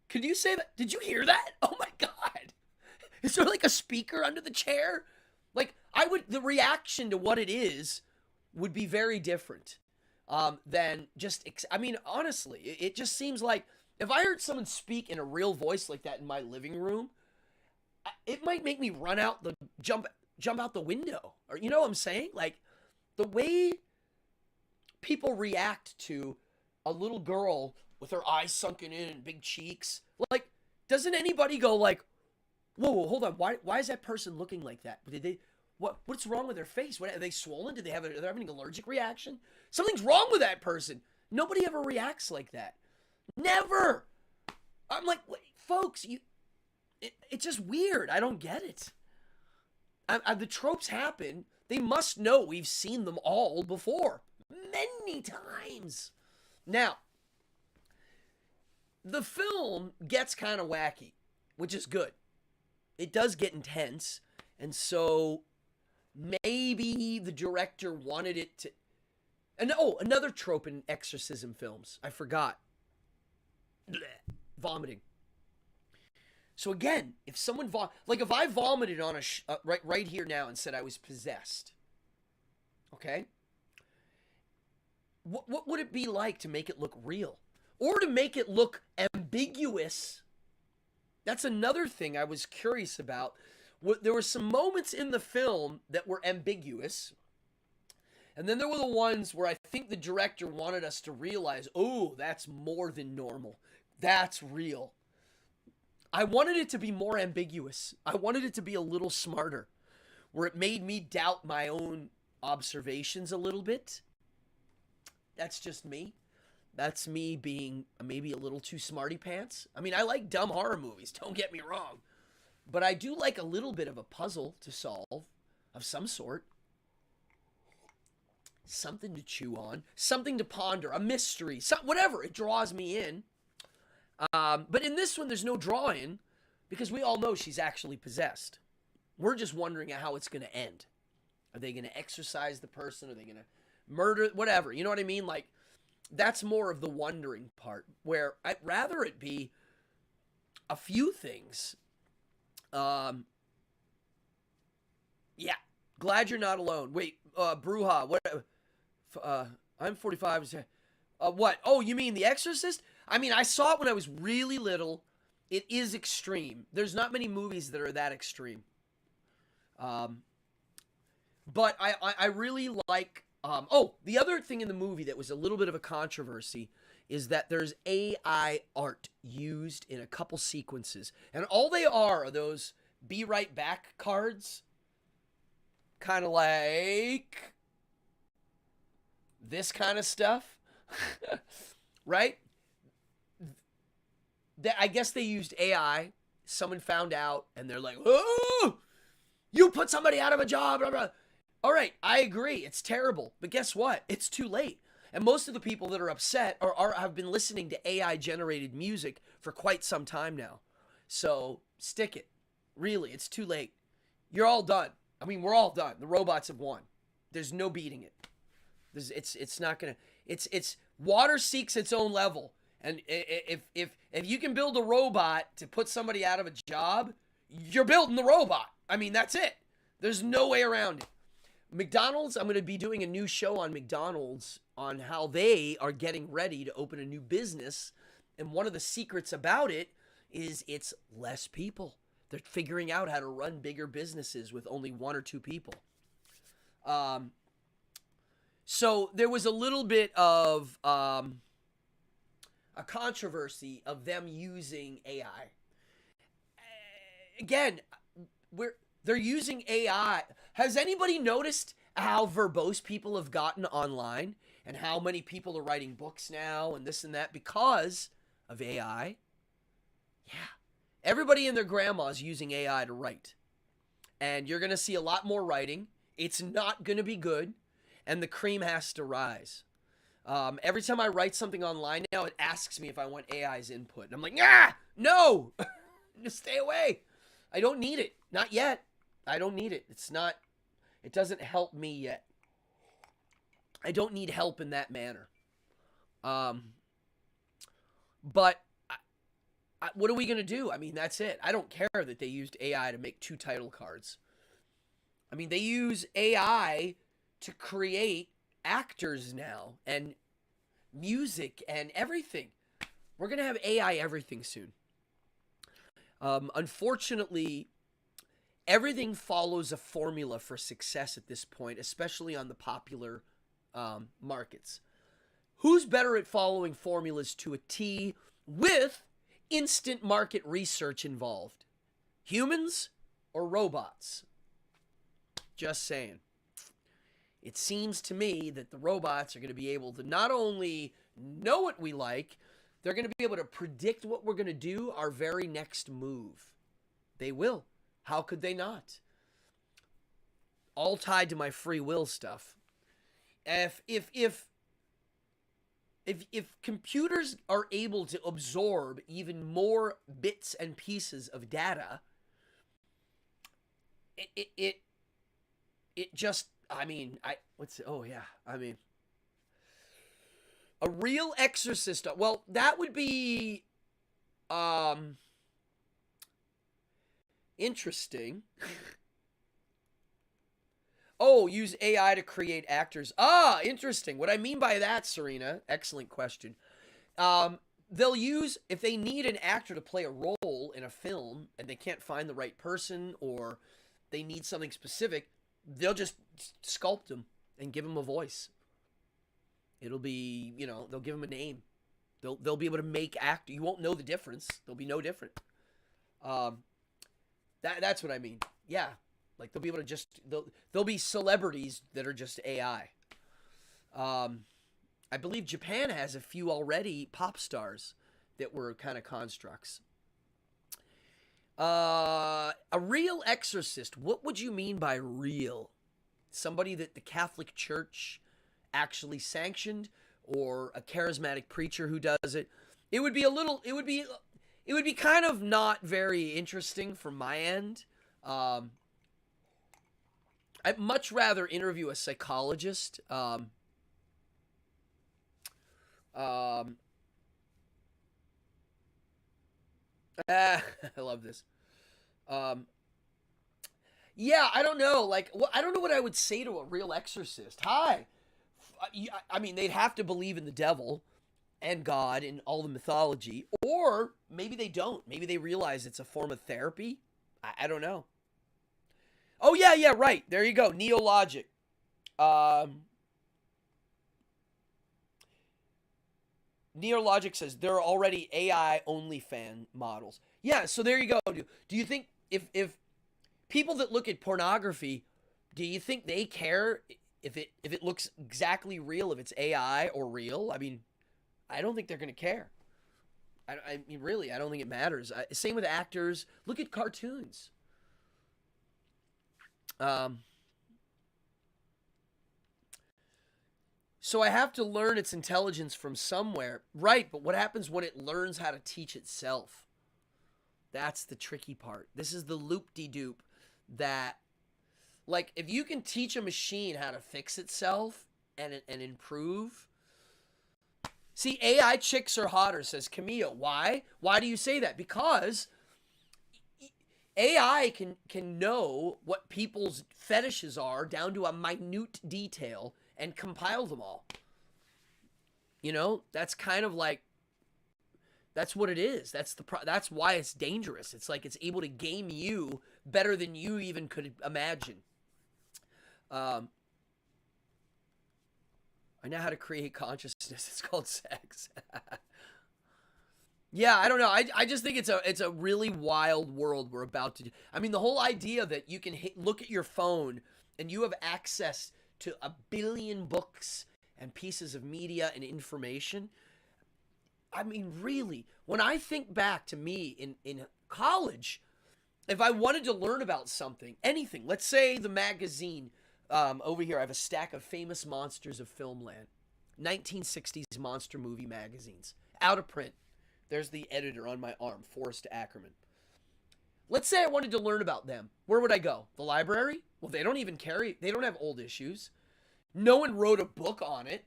S1: Could you say that? Did you hear that? Oh my God. Is there like a speaker under the chair? Like, the reaction to what it is would be very different than just, honestly, it just seems like if I heard someone speak in a real voice like that in my living room, it might make me jump out the window. Or, you know what I'm saying? Like, the way people react to a little girl with her eyes sunken in and big cheeks, like, doesn't anybody go like, whoa, hold on, why is that person looking like that? What's wrong with their face? Are they swollen? Are they having an allergic reaction? Something's wrong with that person. Nobody ever reacts like that. Never. I'm like, wait, folks, it's just weird. I don't get it. The tropes happen. They must know we've seen them all before. Many times. Now, the film gets kind of wacky, which is good. It does get intense, and so maybe the director wanted it to... And another trope in exorcism films. I forgot. Blech. Vomiting. So again, if someone if I vomited on right here now and said I was possessed, okay? What would it be like to make it look real? Or to make it look ambiguous? That's another thing I was curious about. There were some moments in the film that were ambiguous. And then there were the ones where I think the director wanted us to realize, oh, that's more than normal. That's real. I wanted it to be more ambiguous. I wanted it to be a little smarter, where it made me doubt my own observations a little bit. That's just me. That's me being maybe a little too smarty pants. I mean, I like dumb horror movies, don't get me wrong. But I do like a little bit of a puzzle to solve of some sort. Something to chew on, something to ponder, a mystery, whatever. It draws me in. But in this one, there's no draw-in because we all know she's actually possessed. We're just wondering how it's going to end. Are they going to exorcise the person? Are they going to murder? Whatever. You know what I mean? Like, that's more of the wondering part, where I'd rather it be a few things. Yeah. Glad you're not alone. Wait, Bruja, what? I'm 45. What? Oh, you mean The Exorcist? I mean, I saw it when I was really little. It is extreme. There's not many movies that are that extreme. But I really like... the other thing in the movie that was a little bit of a controversy is that there's AI art used in a couple sequences. And all they are those be right back cards. Kind of like this kind of stuff. Right? I guess they used AI. Someone found out and they're like, oh, you put somebody out of a job. Blah, blah. All right, I agree. It's terrible. But guess what? It's too late. And most of the people that are upset have been listening to AI-generated music for quite some time now. So stick it. Really, it's too late. You're all done. I mean, we're all done. The robots have won. There's no beating it. It's not gonna. It's water seeks its own level. And if you can build a robot to put somebody out of a job, you're building the robot. I mean, that's it. There's no way around it. McDonald's, I'm going to be doing a new show on McDonald's on how they are getting ready to open a new business. And one of the secrets about it is it's less people. They're figuring out how to run bigger businesses with only one or two people. So there was a little bit of a controversy of them using AI. Again, they're using AI. Has anybody noticed how verbose people have gotten online and how many people are writing books now and this and that because of AI? Yeah. Everybody and their grandma's using AI to write. And you're going to see a lot more writing. It's not going to be good. And the cream has to rise. Every time I write something online now, it asks me if I want AI's input. And I'm like, no! Just stay away. I don't need it. Not yet. I don't need it. It doesn't help me yet. I don't need help in that manner. But what are we going to do? I mean, that's it. I don't care that they used AI to make 2 title cards. I mean, they use AI to create actors now and music and everything. We're going to have AI everything soon. Unfortunately, everything follows a formula for success at this point, especially on the popular markets. Who's better at following formulas to a T with instant market research involved? Humans or robots? Just saying. It seems to me that the robots are going to be able to not only know what we like, they're going to be able to predict what we're going to do, our very next move. They will. How could they not? All tied to my free will stuff. If computers are able to absorb even more bits and pieces of data, it just, I mean, a real exorcist. Well, that would be interesting. Oh, use AI to create actors. Ah, interesting. What I mean by that, Serena, excellent question. They'll use, if they need an actor to play a role in a film and they can't find the right person or they need something specific, they'll just sculpt them and give them a voice. It'll be, they'll give them a name. They'll be able to make act. You won't know the difference. They'll be no different. That's what I mean. Yeah. Like they'll be able to just, they'll be celebrities that are just AI. I believe Japan has a few already pop stars that were kind of constructs. A real exorcist. What would you mean by real? Somebody that the Catholic Church actually sanctioned, or a charismatic preacher who does it? It would be kind of not very interesting from my end. I'd much rather interview a psychologist. I love this. Yeah, I don't know. Like, I don't know what I would say to a real exorcist. Hi. I mean, they'd have to believe in the devil and God and all the mythology, or maybe they don't. Maybe they realize it's a form of therapy. I don't know. Oh, yeah, right. There you go. Neologic. Neologic says there are already AI OnlyFan models. Yeah, so there you go. Do you think if people that look at pornography, do you think they care if it looks exactly real, if it's AI or real? I mean, I don't think they're going to care. I mean, really, I don't think it matters. Same with actors. Look at cartoons. So I have to learn its intelligence from somewhere. Right, but what happens when it learns how to teach itself? That's the tricky part. This is the loop-de-doop that, like, if you can teach a machine how to fix itself and improve. See, AI chicks are hotter, says Camille. Why? Why do you say that? Because AI can know what people's fetishes are down to a minute detail and compile them all. That's kind of like, that's what it is. That's why it's dangerous. It's like it's able to game you better than you even could imagine. I know how to create consciousness. It's called sex. Yeah, I don't know. I just think it's a really wild world we're about to do. I mean, the whole idea that you can look at your phone and you have access to 1 billion books and pieces of media and information. I mean, really, when I think back to me in college, if I wanted to learn about something, anything, let's say the magazine, over here, I have a stack of famous monsters of Filmland, 1960s monster movie magazines, out of print. There's the editor on my arm, Forrest Ackerman. Let's say I wanted to learn about them. Where would I go? The library? Well, they don't even carry, they don't have old issues. No one wrote a book on it.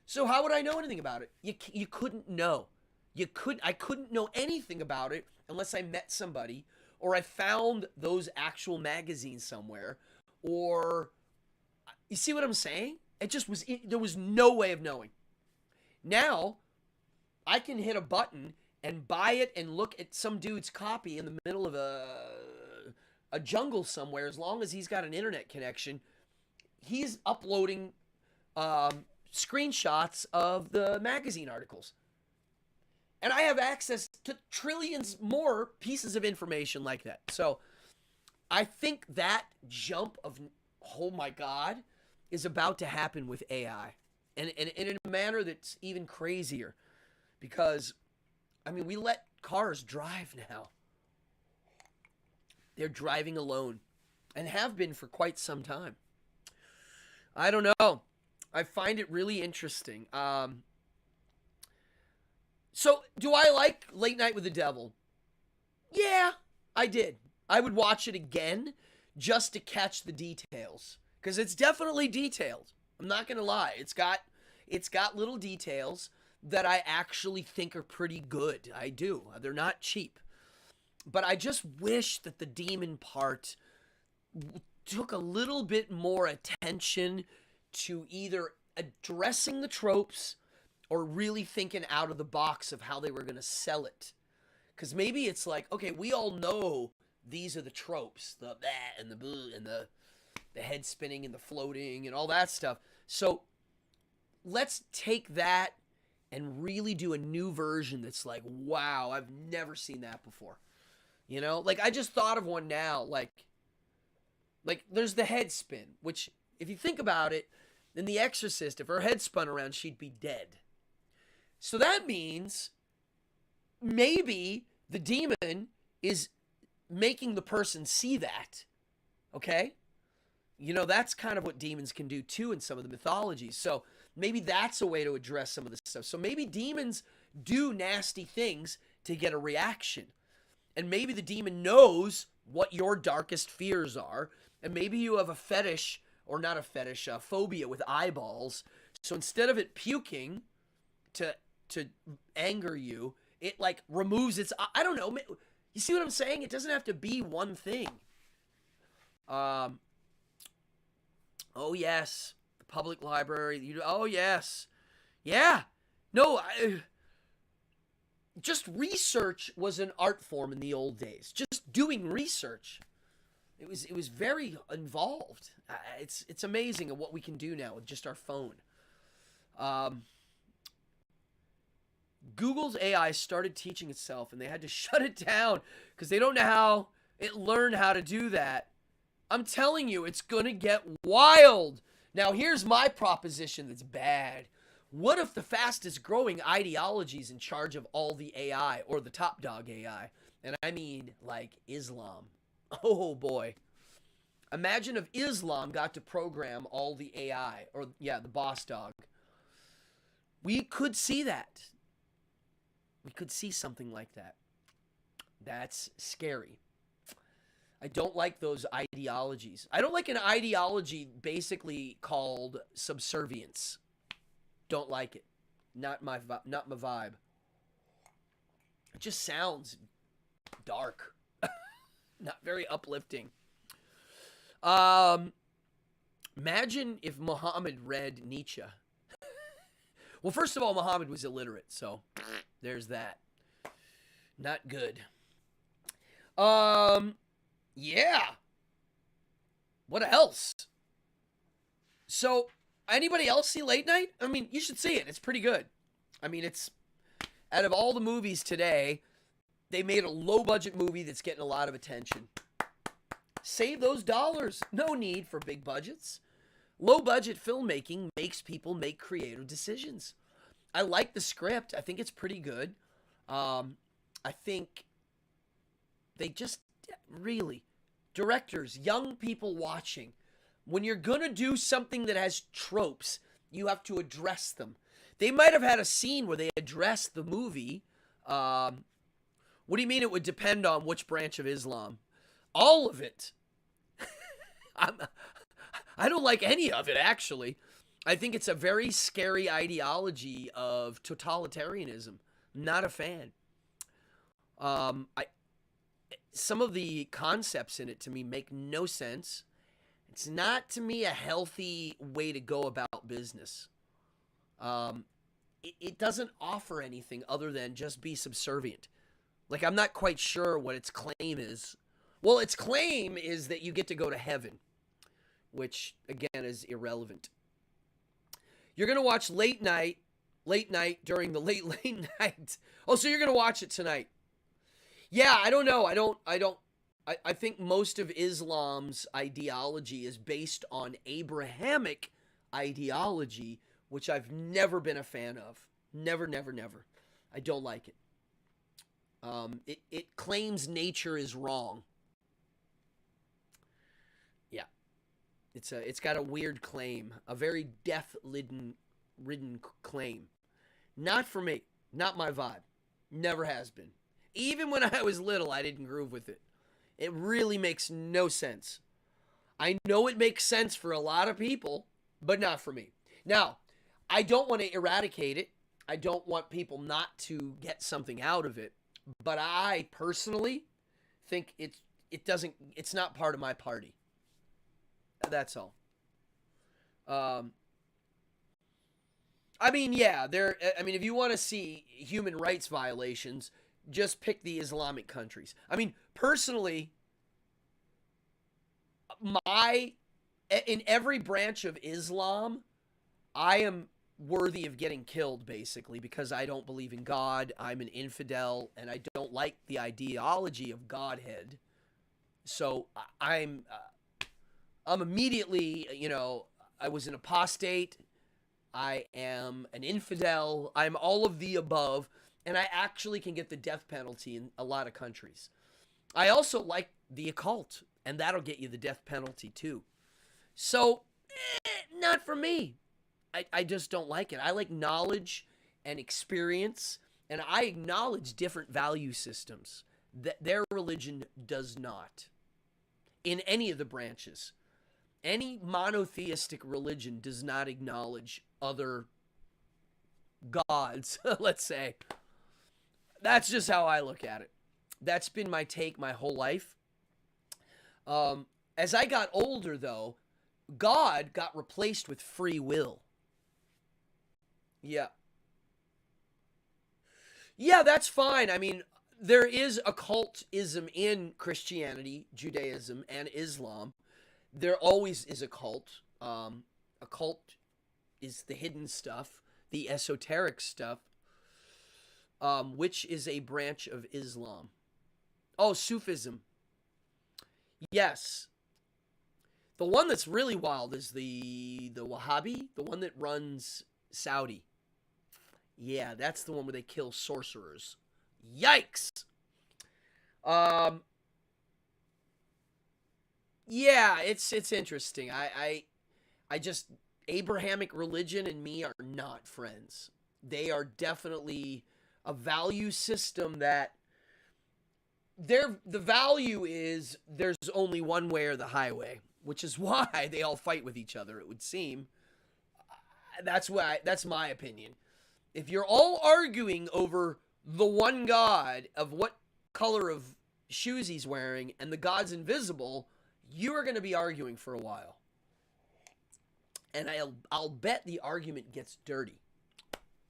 S1: So how would I know anything about it? You couldn't know. I couldn't know anything about it unless I met somebody or I found those actual magazines somewhere, or you see what I'm saying? It just was, there was no way of knowing. Now, I can hit a button and buy it and look at some dude's copy in the middle of a jungle somewhere. As long as he's got an internet connection, he's uploading screenshots of the magazine articles. And I have access to trillions more pieces of information like that. So I think that jump of, oh my God, is about to happen with AI. And in a manner that's even crazier. Because, I mean, we let cars drive now. They're driving alone. And have been for quite some time. I don't know. I find it really interesting. So, do I like Late Night with the Devil? Yeah, I did. I would watch it again just to catch the details. Because it's definitely detailed. I'm not going to lie. It's got little details that I actually think are pretty good. I do. They're not cheap. But I just wish that the demon part took a little bit more attention to either addressing the tropes or really thinking out of the box of how they were going to sell it. Because maybe it's like, okay, we all know these are the tropes. The that and the boo and the head spinning and the floating and all that stuff. So let's take that and really do a new version that's like, wow, I've never seen that before. You know? Like, I just thought of one now. Like there's the head spin, which, if you think about it, in The Exorcist, if her head spun around, she'd be dead. So that means maybe the demon is making the person see that. Okay? You know, that's kind of what demons can do too in some of the mythologies. So maybe that's a way to address some of this stuff. So maybe demons do nasty things to get a reaction. And maybe the demon knows what your darkest fears are. And maybe you have a fetish, or not a fetish, a phobia with eyeballs. So instead of it puking to anger you, it like removes its, I don't know. You see what I'm saying? It doesn't have to be one thing. Oh yes, the public library. Oh yes, yeah. No, just research was an art form in the old days. Just doing research, it was very involved. It's amazing at what we can do now with just our phone. Google's AI started teaching itself, and they had to shut it down because they don't know how it learned how to do that. I'm telling you, it's going to get wild. Now, here's my proposition that's bad. What if the fastest growing ideology is in charge of all the AI, or the top dog AI? And I mean, like, Islam. Oh, boy. Imagine if Islam got to program all the AI, or, yeah, the boss dog. We could see that. We could see something like that. That's scary. I don't like those ideologies. I don't like an ideology basically called subservience. Don't like it. Not my vibe. It just sounds dark. Not very uplifting. Imagine if Muhammad read Nietzsche. Well, first of all, Muhammad was illiterate, so there's that. Not good. Yeah. What else? So, anybody else see Late Night? I mean, you should see it. It's pretty good. I mean, it's, out of all the movies today, they made a low-budget movie that's getting a lot of attention. Save those dollars. No need for big budgets. Low-budget filmmaking makes people make creative decisions. I like the script. I think it's pretty good. I think they just really, directors, young people watching, when you're going to do something that has tropes, you have to address them. They might have had a scene where they addressed the movie. What do you mean it would depend on which branch of Islam? All of it. I don't like any of it, actually. I think it's a very scary ideology of totalitarianism. Not a fan. Some of the concepts in it to me make no sense. It's not to me a healthy way to go about business. It doesn't offer anything other than just be subservient. Like, I'm not quite sure what its claim is. Well, its claim is that you get to go to heaven, which, again, is irrelevant. You're going to watch late night during the late night. Oh, so you're going to watch it tonight. Yeah, I don't know. I think most of Islam's ideology is based on Abrahamic ideology, which I've never been a fan of. Never. I don't like it. It claims nature is wrong. Yeah. It's got a weird claim, a very death-ridden claim. Not for me. Not my vibe. Never has been. Even when I was little, I didn't groove with it. It really makes no sense. I know it makes sense for a lot of people, but not for me. Now, I don't want to eradicate it. I don't want people not to get something out of it. But I personally think it's not part of my party. That's all. I mean, yeah, if you want to see human rights violations, just pick the Islamic countries. I mean, personally, in every branch of Islam, I am worthy of getting killed, basically, because I don't believe in God. I'm an infidel, and I don't like the ideology of Godhead. So I'm immediately, I was an apostate. I am an infidel. I'm all of the above, and I actually can get the death penalty in a lot of countries. I also like the occult, and that'll get you the death penalty too. So, not for me. I just don't like it. I like knowledge and experience, and I acknowledge different value systems that their religion does not. In any of the branches. Any monotheistic religion does not acknowledge other gods, let's say. That's just how I look at it. That's been my take my whole life. As I got older, though, God got replaced with free will. Yeah. Yeah, that's fine. I mean, there is occultism in Christianity, Judaism, and Islam. There always is a cult. Occult is the hidden stuff, the esoteric stuff, which is a branch of Islam. Oh, Sufism. Yes. The one that's really wild is the Wahhabi, the one that runs Saudi. Yeah, that's the one where they kill sorcerers. Yikes! Yeah, it's interesting. I just, Abrahamic religion and me are not friends. They are definitely a value system that the value is there's only one way or the highway, which is why they all fight with each other, it would seem. That's my opinion. If you're all arguing over the one God of what color of shoes he's wearing and the God's invisible, you are going to be arguing for a while. And I'll bet the argument gets dirty.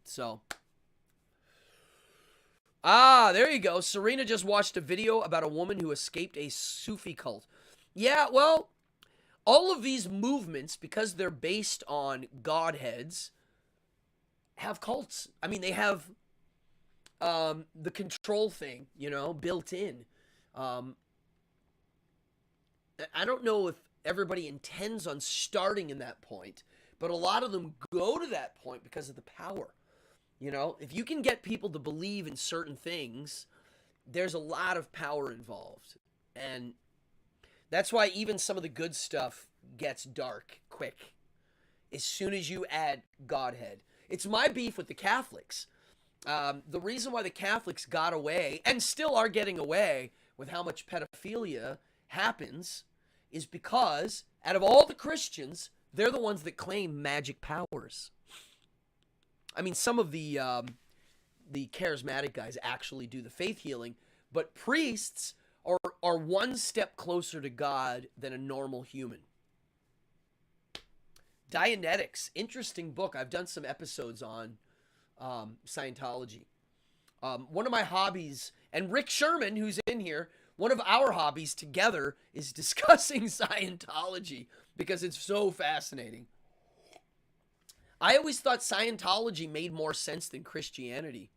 S1: So. There you go. Serena just watched a video about a woman who escaped a Sufi cult. Yeah, well, all of these movements, because they're based on godheads, have cults. I mean, they have the control thing, built in. I don't know if everybody intends on starting in that point, but a lot of them go to that point because of the power. You know, if you can get people to believe in certain things, there's a lot of power involved. And that's why even some of the good stuff gets dark quick as soon as you add Godhead. It's my beef with the Catholics. The reason why the Catholics got away, and still are getting away, with how much pedophilia happens is because out of all the Christians, they're the ones that claim magic powers. I mean, some of the charismatic guys actually do the faith healing, but priests are one step closer to God than a normal human. Dianetics, interesting book. I've done some episodes on Scientology. One of my hobbies, and Rick Sherman, who's in here, one of our hobbies together is discussing Scientology because it's so fascinating. I always thought Scientology made more sense than Christianity.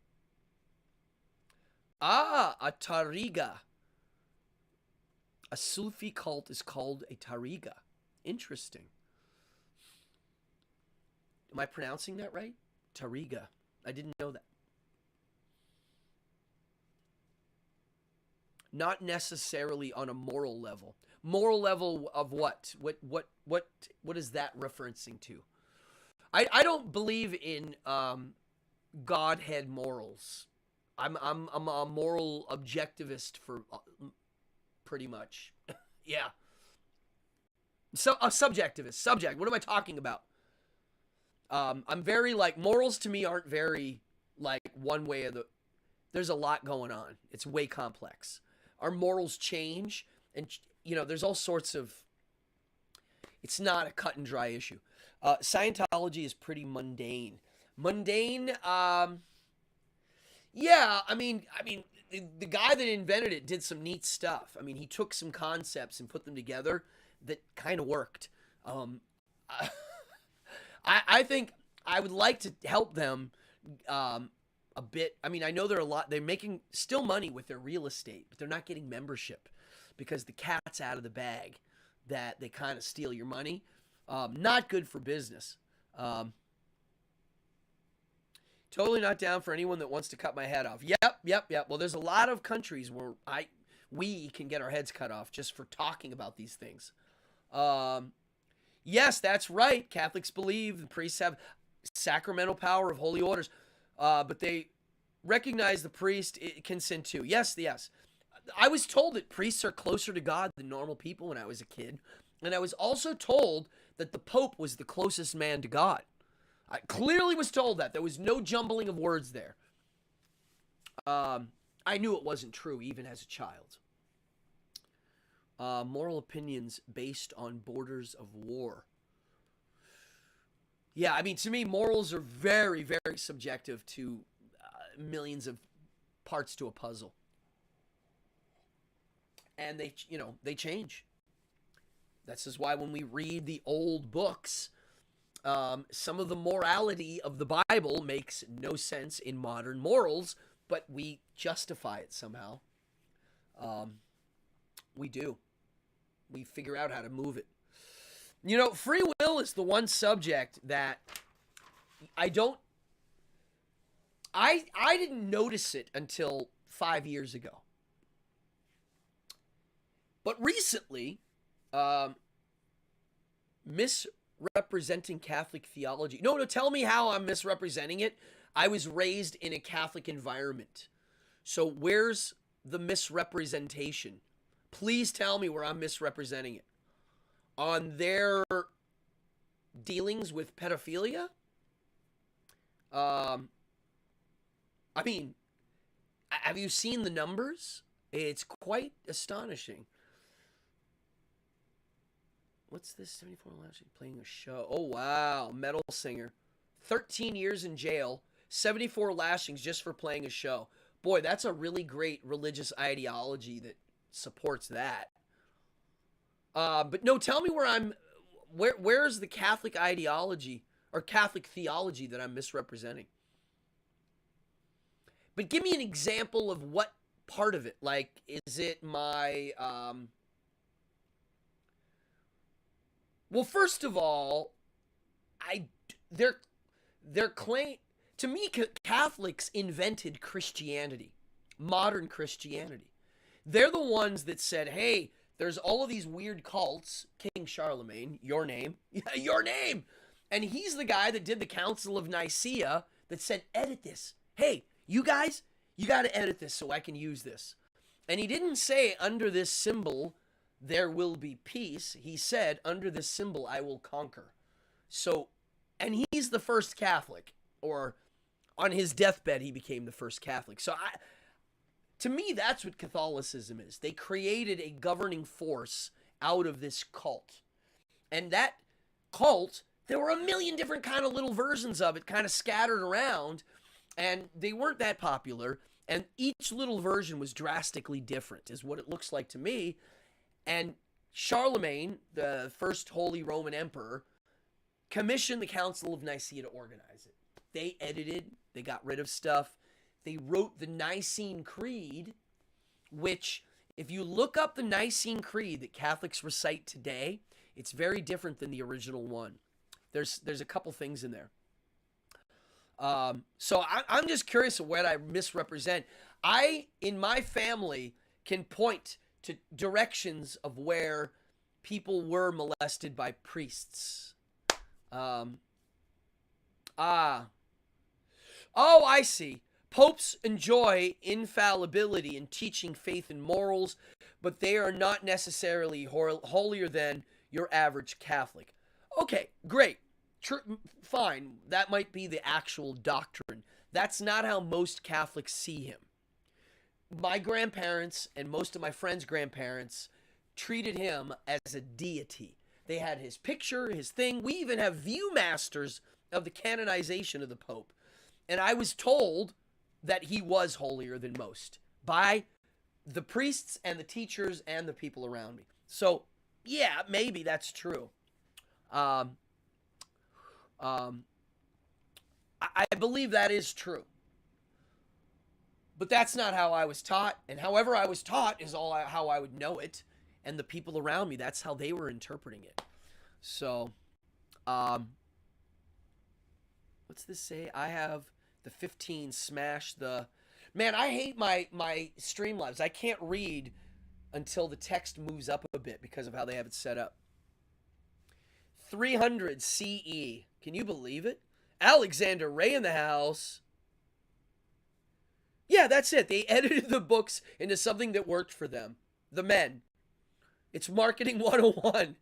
S1: Ah, a tariga. A Sufi cult is called a tariga. Interesting. Am I pronouncing that right? Tariga. I didn't know that. Not necessarily on a moral level. Moral level of what? What is that referencing to? I don't believe in Godhead morals. I'm a moral objectivist for pretty much. Yeah. So a subjectivist. Subject. What am I talking about? I'm very like morals to me aren't very like one way of the. There's a lot going on. It's way complex. Our morals change, and you know there's all sorts of. It's not a cut and dry issue. Scientology is pretty mundane. Mundane. Yeah. I mean, the guy that invented it did some neat stuff. I mean, he took some concepts and put them together that kind of worked. I think I would like to help them a bit. I mean, I know they're making still money with their real estate, but they're not getting membership because the cat's out of the bag that they kind of steal your money. Not good for business. Totally not down for anyone that wants to cut my head off. Yep. Well, there's a lot of countries where we can get our heads cut off just for talking about these things. Yes, that's right. Catholics believe the priests have sacramental power of holy orders, but they recognize the priest can sin too. Yes. I was told that priests are closer to God than normal people when I was a kid, and I was also told that the Pope was the closest man to God. I clearly was told that. There was no jumbling of words there. I knew it wasn't true even as a child. Moral opinions based on borders of war. Yeah, I mean, to me, morals are very, very subjective to millions of parts to a puzzle. And they change. This is why when we read the old books, some of the morality of the Bible makes no sense in modern morals, but we justify it somehow. We do. We figure out how to move it. You know, free will is the one subject that I didn't notice it until 5 years ago. But recently, misrepresenting Catholic theology. No, tell me how I'm misrepresenting it. I was raised in a Catholic environment. So where's the misrepresentation? Please tell me where I'm misrepresenting it. On their dealings with pedophilia? I mean, have you seen the numbers? It's quite astonishing. What's this? 74 lashings playing a show. Oh, wow. Metal singer. 13 years in jail. 74 lashings just for playing a show. Boy, that's a really great religious ideology that supports that. But no, tell me where's the Catholic ideology or Catholic theology that I'm misrepresenting? But give me an example of what part of it. Like, is it my, well, first of all, their claim, To me, Catholics invented Christianity, modern Christianity. They're the ones that said, hey, there's all of these weird cults. King Charlemagne, your name. Yeah, your name. And he's the guy that did the Council of Nicaea that said, edit this. Hey, you guys, you got to edit this so I can use this. And he didn't say, under this symbol, there will be peace. He said, under this symbol, I will conquer. So, and he's the first Catholic, or on his deathbed, he became the first Catholic. So to me, that's what Catholicism is. They created a governing force out of this cult. And that cult, there were a million different kind of little versions of it kind of scattered around, and they weren't that popular. And each little version was drastically different, is what it looks like to me. And Charlemagne, the first Holy Roman Emperor, commissioned the Council of Nicaea to organize it. They edited, they got rid of stuff. They wrote the Nicene Creed, which, if you look up the Nicene Creed that Catholics recite today, it's very different than the original one. There's a couple things in there. So I'm just curious of what I misrepresent. I, in my family, can point to directions of where people were molested by priests. Oh, I see. Popes enjoy infallibility in teaching faith and morals, but they are not necessarily holier than your average Catholic. Okay, great. Fine. That might be the actual doctrine. That's not how most Catholics see him. My grandparents and most of my friends' grandparents treated him as a deity. They had his picture, his thing. We even have viewmasters of the canonization of the Pope. And I was told that he was holier than most by the priests and the teachers and the people around me. So, yeah, maybe that's true. I believe that is true. But that's not how I was taught. And however I was taught is how I would know it. And the people around me, that's how they were interpreting it. So, what's this say? I have the 15 smash the... Man, I hate my Streamlabs. I can't read until the text moves up a bit because of how they have it set up. 300 CE. Can you believe it? Alexander Ray in the house. Yeah, that's it. They edited the books into something that worked for them. The men. It's marketing 101.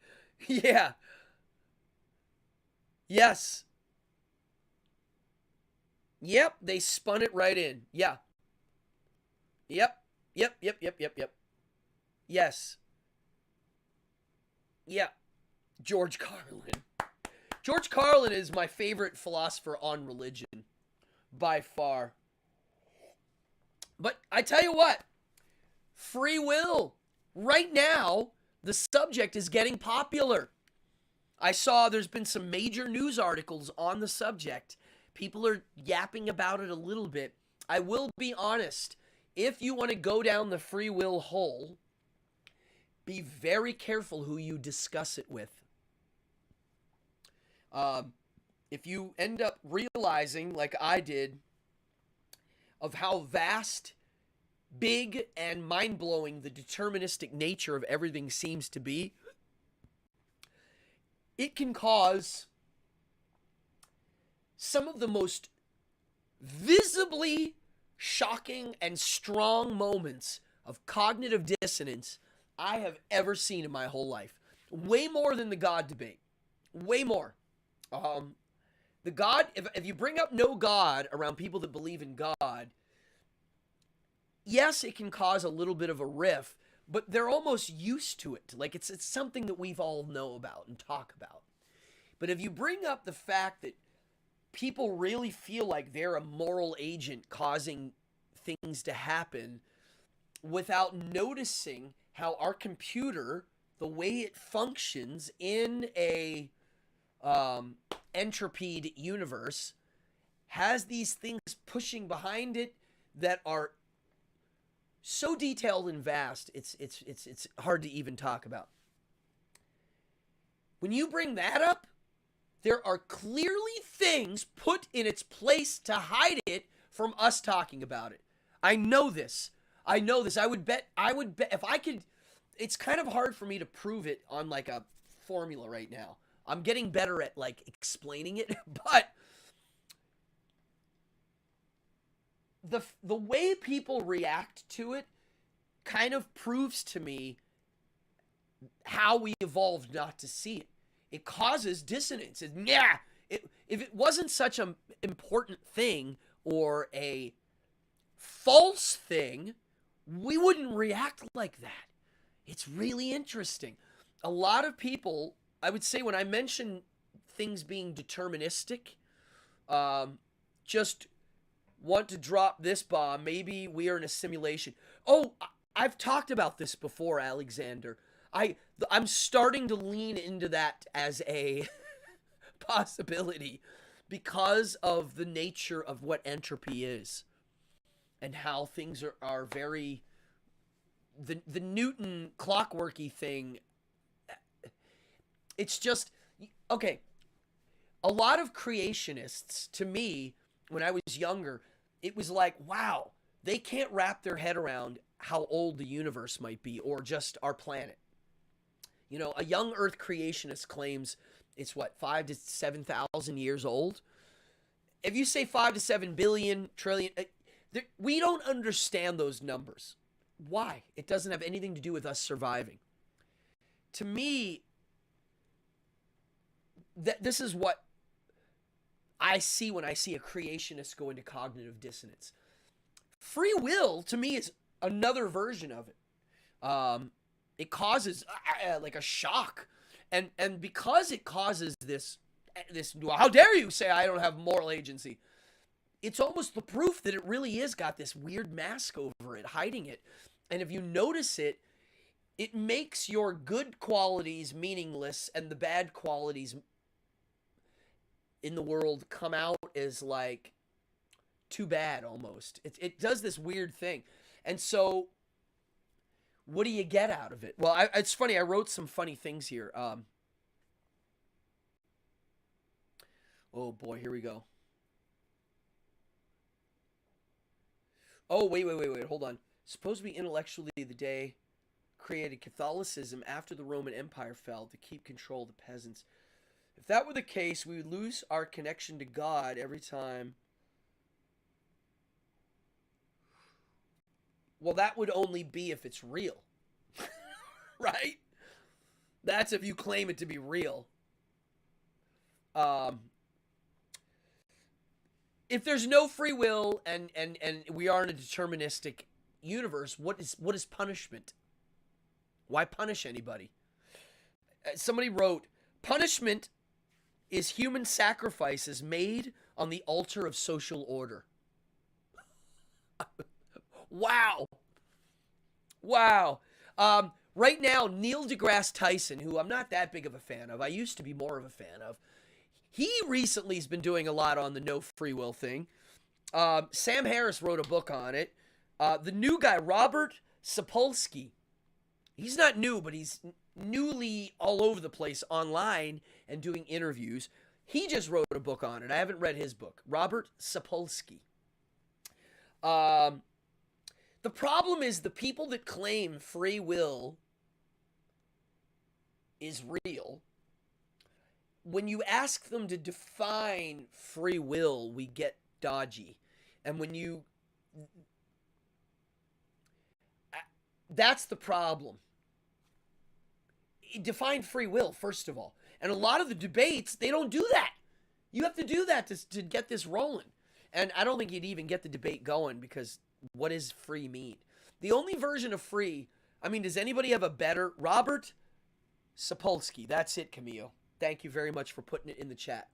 S1: Yeah. Yes. Yep, they spun it right in. Yeah. Yep. Yes. Yeah. George Carlin. George Carlin is my favorite philosopher on religion. By far. But I tell you what. Free will. Right now, the subject is getting popular. I saw there's been some major news articles on the subject. People are yapping about it a little bit. I will be honest. If you want to go down the free will hole, be very careful who you discuss it with. If you end up realizing, like I did, of how vast, big, and mind-blowing the deterministic nature of everything seems to be, it can cause some of the most visibly shocking and strong moments of cognitive dissonance I have ever seen in my whole life. Way more than the God debate. Way more. The God, if you bring up no God around people that believe in God, yes, it can cause a little bit of a riff, but they're almost used to it. Like it's something that we've all know about and talk about. But if you bring up the fact that people really feel like they're a moral agent causing things to happen without noticing how our computer, the way it functions in a entropied universe, has these things pushing behind it that are so detailed and vast, it's hard to even talk about. When you bring that up, there are clearly things put in its place to hide it from us talking about it. I know this. I would bet if I could, it's kind of hard for me to prove it on like a formula right now. I'm getting better at like explaining it, but the way people react to it kind of proves to me how we evolved not to see it. It causes dissonance. If it wasn't such an important thing or a false thing, we wouldn't react like that. It's really interesting. A lot of people, I would say, when I mention things being deterministic, just want to drop this bomb. Maybe we are in a simulation. Oh, I've talked about this before, Alexander. I'm starting to lean into that as a possibility because of the nature of what entropy is and how things are very the Newton clockworky thing. It's just okay. A lot of creationists, to me, when I was younger, it was like, wow, they can't wrap their head around how old the universe might be or just our planet. You know, a young Earth creationist claims it's what, 5 to 7,000 years old? If you say 5 to 7 billion, trillion, we don't understand those numbers. Why? It doesn't have anything to do with us surviving. To me, this is what I see when I see a creationist go into cognitive dissonance. Free will, to me, is another version of it. It causes like a shock. And because it causes this, how dare you say I don't have moral agency? It's almost the proof that it really is got this weird mask over it, hiding it. And if you notice it, it makes your good qualities meaningless and the bad qualities in the world come out as like too bad almost. It does this weird thing. And so what do you get out of it? Well, it's funny. I wrote some funny things here. Oh boy, here we go. Oh, wait. Hold on. Supposedly intellectually the day created Catholicism after the Roman Empire fell to keep control of the peasants. If that were the case, we would lose our connection to God every time. Well, that would only be if it's real. Right? That's if you claim it to be real. If there's no free will and we are in a deterministic universe, what is punishment? Why punish anybody? Somebody wrote, punishment is human sacrifices made on the altar of social order. Wow. Right now, Neil deGrasse Tyson, who I'm not that big of a fan of, I used to be more of a fan of, he recently has been doing a lot on the no free will thing. Sam Harris wrote a book on it. The new guy, Robert Sapolsky, he's not new, but he's newly all over the place online and doing interviews. He just wrote a book on it. I haven't read his book. Robert Sapolsky. The problem is the people that claim free will is real. When you ask them to define free will, we get dodgy. And when you... That's the problem. Define free will, first of all. And a lot of the debates, they don't do that. You have to do that to get this rolling. And I don't think you'd even get the debate going because what does free mean? The only version of free, I mean, does anybody have a better... Robert Sapolsky. That's it, Camille. Thank you very much for putting it in the chat.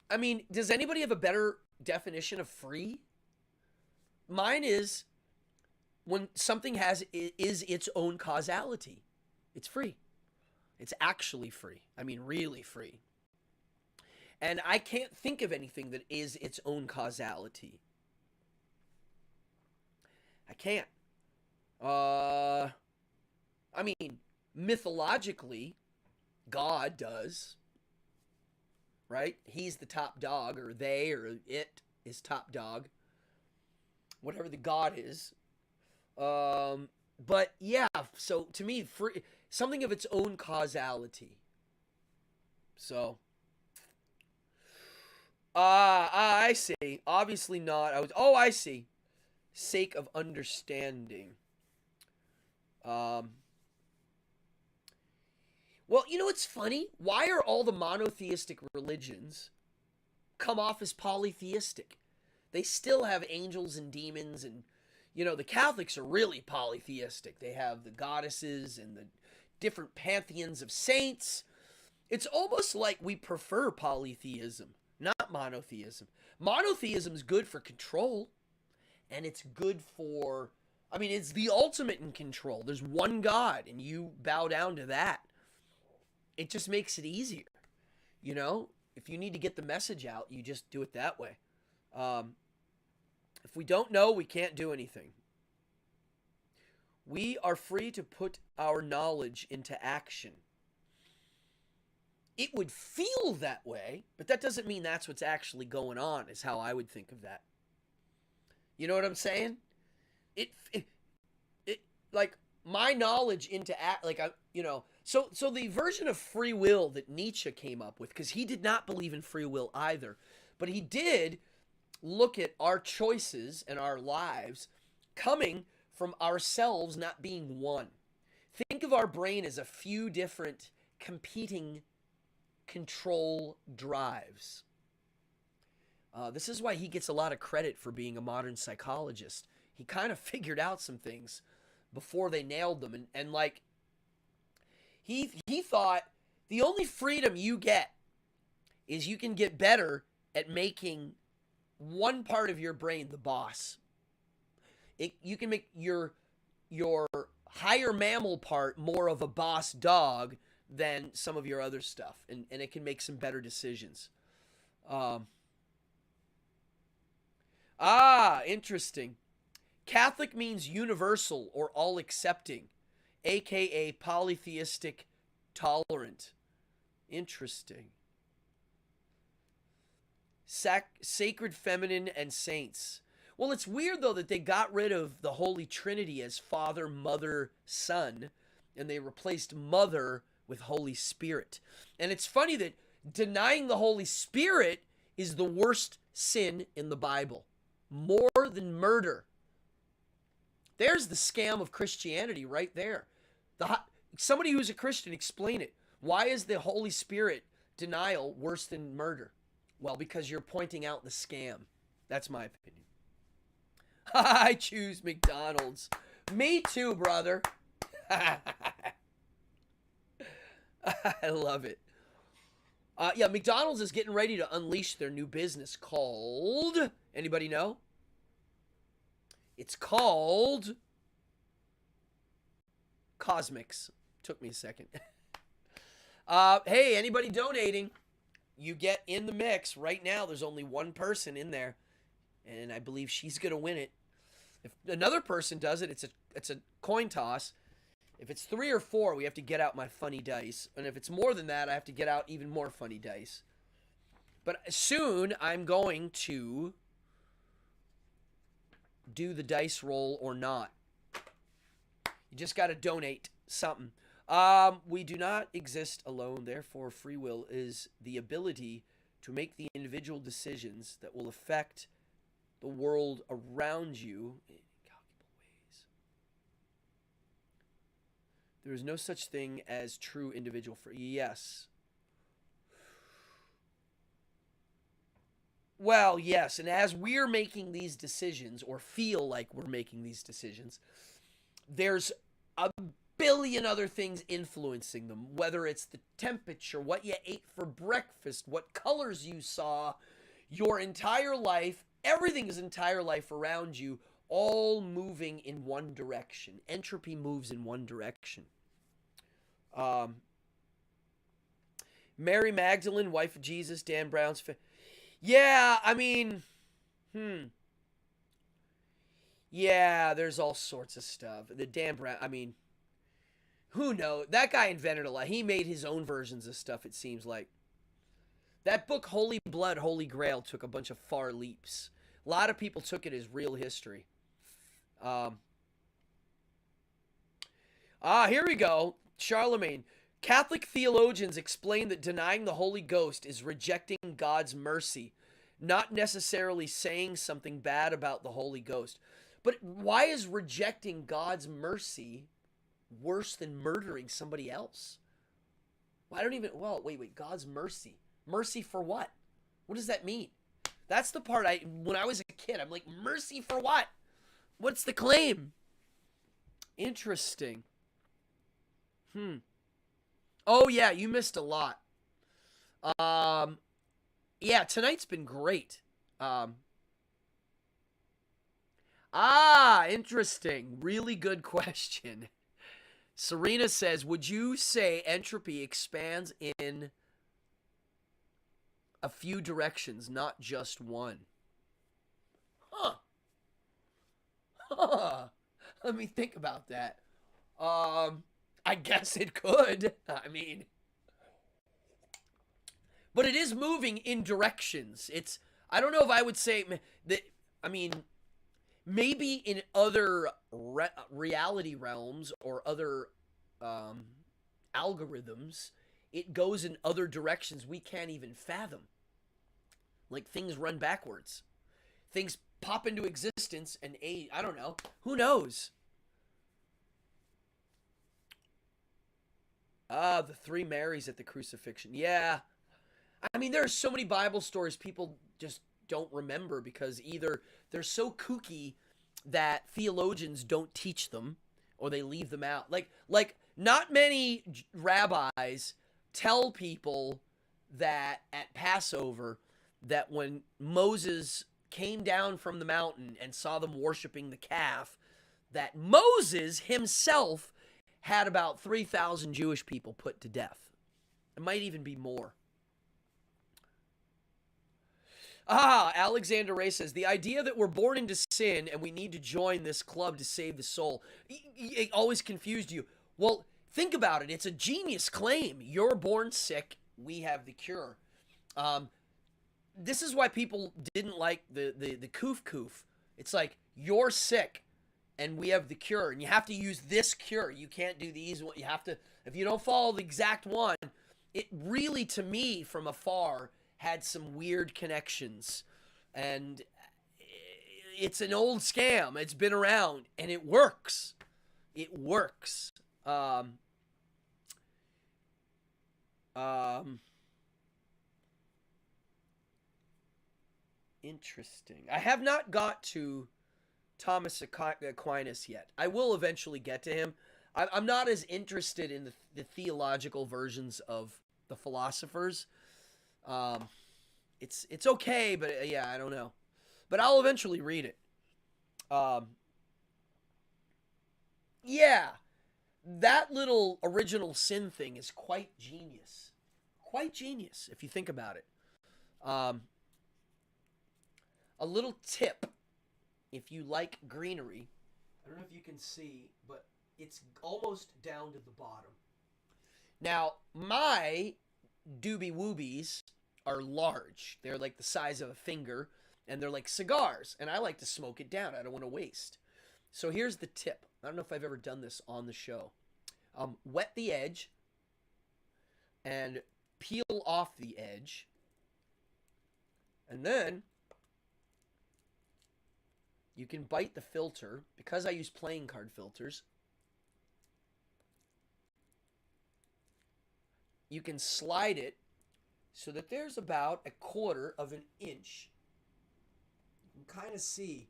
S1: I mean, does anybody have a better definition of free? Mine is when something is its own causality. It's free. It's actually free. I mean, really free. And I can't think of anything that is its own causality. I can't. I mean, mythologically, God does. Right? He's the top dog, or they, or it is top dog. Whatever the God is. But yeah, so to me, something of its own causality. So, I see. Obviously not. I see. Sake of understanding. Well, you know what's funny? Why are all the monotheistic religions come off as polytheistic? They still have angels and demons, and the Catholics are really polytheistic. They have the goddesses and the different pantheons of saints. It's almost like we prefer polytheism, not monotheism. Monotheism is good for control, and it's good for, it's the ultimate in control. There's one God, and you bow down to that. It just makes it easier. If you need to get the message out, you just do it that way. If we don't know, we can't do anything. We are free to put our knowledge into action. It would feel that way, but that doesn't mean that's what's actually going on, is how I would think of that. You know what I'm saying? It like my knowledge into so the version of free will that Nietzsche came up with, because he did not believe in free will either, but he did look at our choices and our lives coming from ourselves not being one. Think of our brain as a few different competing control drives. This is why he gets a lot of credit for being a modern psychologist. He kind of figured out some things before they nailed them. And like, he thought the only freedom you get is you can get better at making one part of your brain the boss. You can make your higher mammal part more of a boss dog than some of your other stuff, and it can make some better decisions. Interesting. Catholic means universal or all-accepting, aka polytheistic tolerant. Interesting. Sacred feminine and saints. Well, it's weird, though, that they got rid of the Holy Trinity as Father, Mother, Son, and they replaced Mother with Holy Spirit. And it's funny that denying the Holy Spirit is the worst sin in the Bible. More than murder. There's the scam of Christianity right there. Somebody who's a Christian, explain it. Why is the Holy Spirit denial worse than murder? Well, because you're pointing out the scam. That's my opinion. I choose McDonald's. Me too, brother. I love it. Yeah, McDonald's is getting ready to unleash their new business called... Anybody know? It's called... Cosmics. Took me a second. Hey, anybody donating? You get in the mix. Right now, there's only one person in there. And I believe she's going to win it. If another person does it, it's a coin toss. If it's 3 or 4, we have to get out my funny dice. And if it's more than that, I have to get out even more funny dice. But soon, I'm going to do the dice roll or not. You just got to donate something. We do not exist alone. Therefore, free will is the ability to make the individual decisions that will affect the world around you in incalculable ways. There is no such thing as true individual free. Yes. Well, yes, and as we're making these decisions, or feel like we're making these decisions, there's a billion other things influencing them, whether it's the temperature, what you ate for breakfast, what colors you saw, your entire life, everything's entire life around you, all moving in one direction. Entropy moves in one direction. Mary Magdalene, wife of Jesus, Dan Brown's... Yeah, I mean... Yeah, there's all sorts of stuff. The Dan Brown... I mean... Who knows? That guy invented a lot. He made his own versions of stuff, it seems like. That book, Holy Blood, Holy Grail, took a bunch of far leaps. A lot of people took it as real history. Here we go. Charlemagne. Catholic theologians explain that denying the Holy Ghost is rejecting God's mercy, not necessarily saying something bad about the Holy Ghost. But why is rejecting God's mercy worse than murdering somebody else? Well, I don't even, well, wait, God's mercy. Mercy for what? What does that mean? That's the part when I was a kid, I'm like, mercy for what? What's the claim? Interesting. Oh, yeah, you missed a lot. Yeah, tonight's been great. Interesting. Really good question. Serena says, would you say entropy expands in a few directions, not just one? Huh. Let me think about that. I guess it could. I mean, but it is moving in directions. I don't know if I would say that, I mean, maybe in other reality realms or other algorithms, it goes in other directions we can't even fathom. Like things run backwards. Things pop into existence and age. I don't know. Who knows? The three Marys at the crucifixion. Yeah. I mean, there are so many Bible stories people just don't remember because either they're so kooky that theologians don't teach them or they leave them out. Like not many rabbis tell people that at Passover that when Moses came down from the mountain and saw them worshiping the calf, that Moses himself had about 3,000 Jewish people put to death. It might even be more. Alexander Ray says, the idea that we're born into sin and we need to join this club to save the soul, it always confused you. Well, think about it. It's a genius claim. You're born sick. We have the cure. This is why people didn't like the koof. It's like, you're sick and we have the cure, and you have to use this cure. You can't do these. You have to, if you don't follow the exact one, it really, to me, from afar, had some weird connections. And it's an old scam. It's been around, and it works. It works. Interesting. I have not got to Thomas Aquinas yet. I will eventually get to him. I'm not as interested in the theological versions of the philosophers. It's okay, but yeah, I don't know. But I'll eventually read it. Yeah, that little original sin thing is quite genius. Quite genius, if you think about it. A little tip. If you like greenery, I don't know if you can see, but it's almost down to the bottom. Now, my doobie woobies are large. They're like the size of a finger, and they're like cigars, and I like to smoke it down. I don't want to waste. So here's the tip. I don't know if I've ever done this on the show. Wet the edge and peel off the edge, and then you can bite the filter. Because I use playing card filters, you can slide it so that there's about 1/4 of an inch. You can kind of see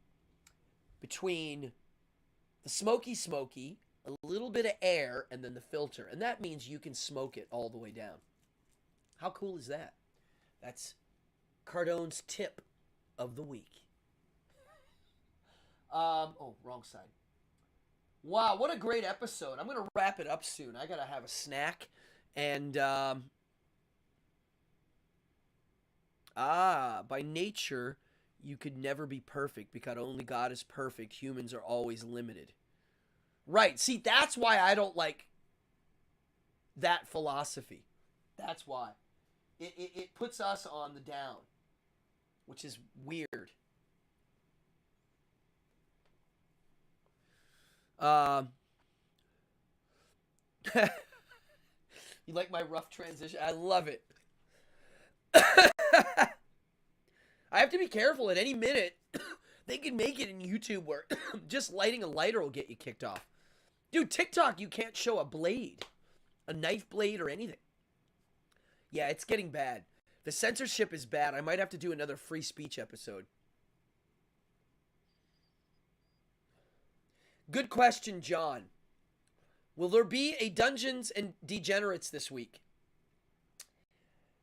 S1: between the smoky, a little bit of air, and then the filter. And that means you can smoke it all the way down. How cool is that? That's Cardone's tip of the week. Oh, wrong side. Wow, what a great episode. I'm going to wrap it up soon. I got to have a snack. And, by nature, you could never be perfect because only God is perfect. Humans are always limited. Right. See, that's why I don't like that philosophy. That's why. It puts us on the down, which is weird. You like my rough transition? I love it. I have to be careful. At any minute, they can make it in YouTube where just lighting a lighter will get you kicked off. Dude, TikTok, you can't show a blade, a knife blade or anything. Yeah, it's getting bad. The censorship is bad. I might have to do another free speech episode. Good question, John. Will there be a Dungeons and Degenerates this week?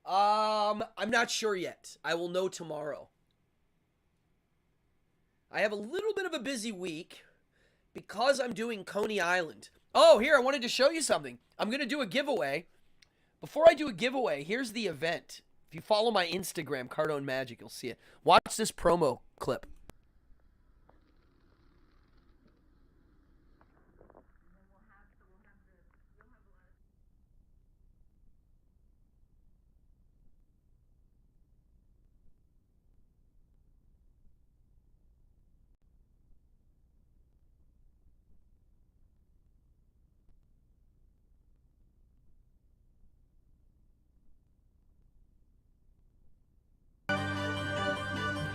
S1: I'm not sure yet. I will know tomorrow. I have a little bit of a busy week because I'm doing Coney Island. Oh, here, I wanted to show you something. I'm going to do a giveaway. Before I do a giveaway, here's the event. If you follow my Instagram, Cardone Magic, you'll see it. Watch this promo clip.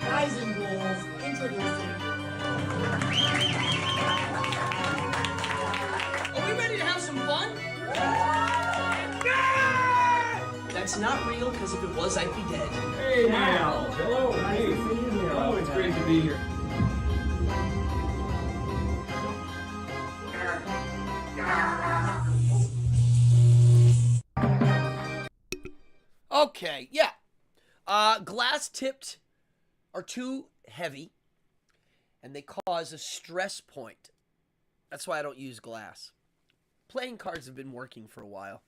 S8: Guys and ghouls, introducing.
S1: Are we ready to have some fun? That's not real, because if it was, I'd be dead.
S9: Hey, Mal. Hello. Hey. Oh, it's great to be here.
S1: Okay, yeah. Glass tipped are too heavy, and they cause a stress point. That's why I don't use glass. Playing cards have been working for a while.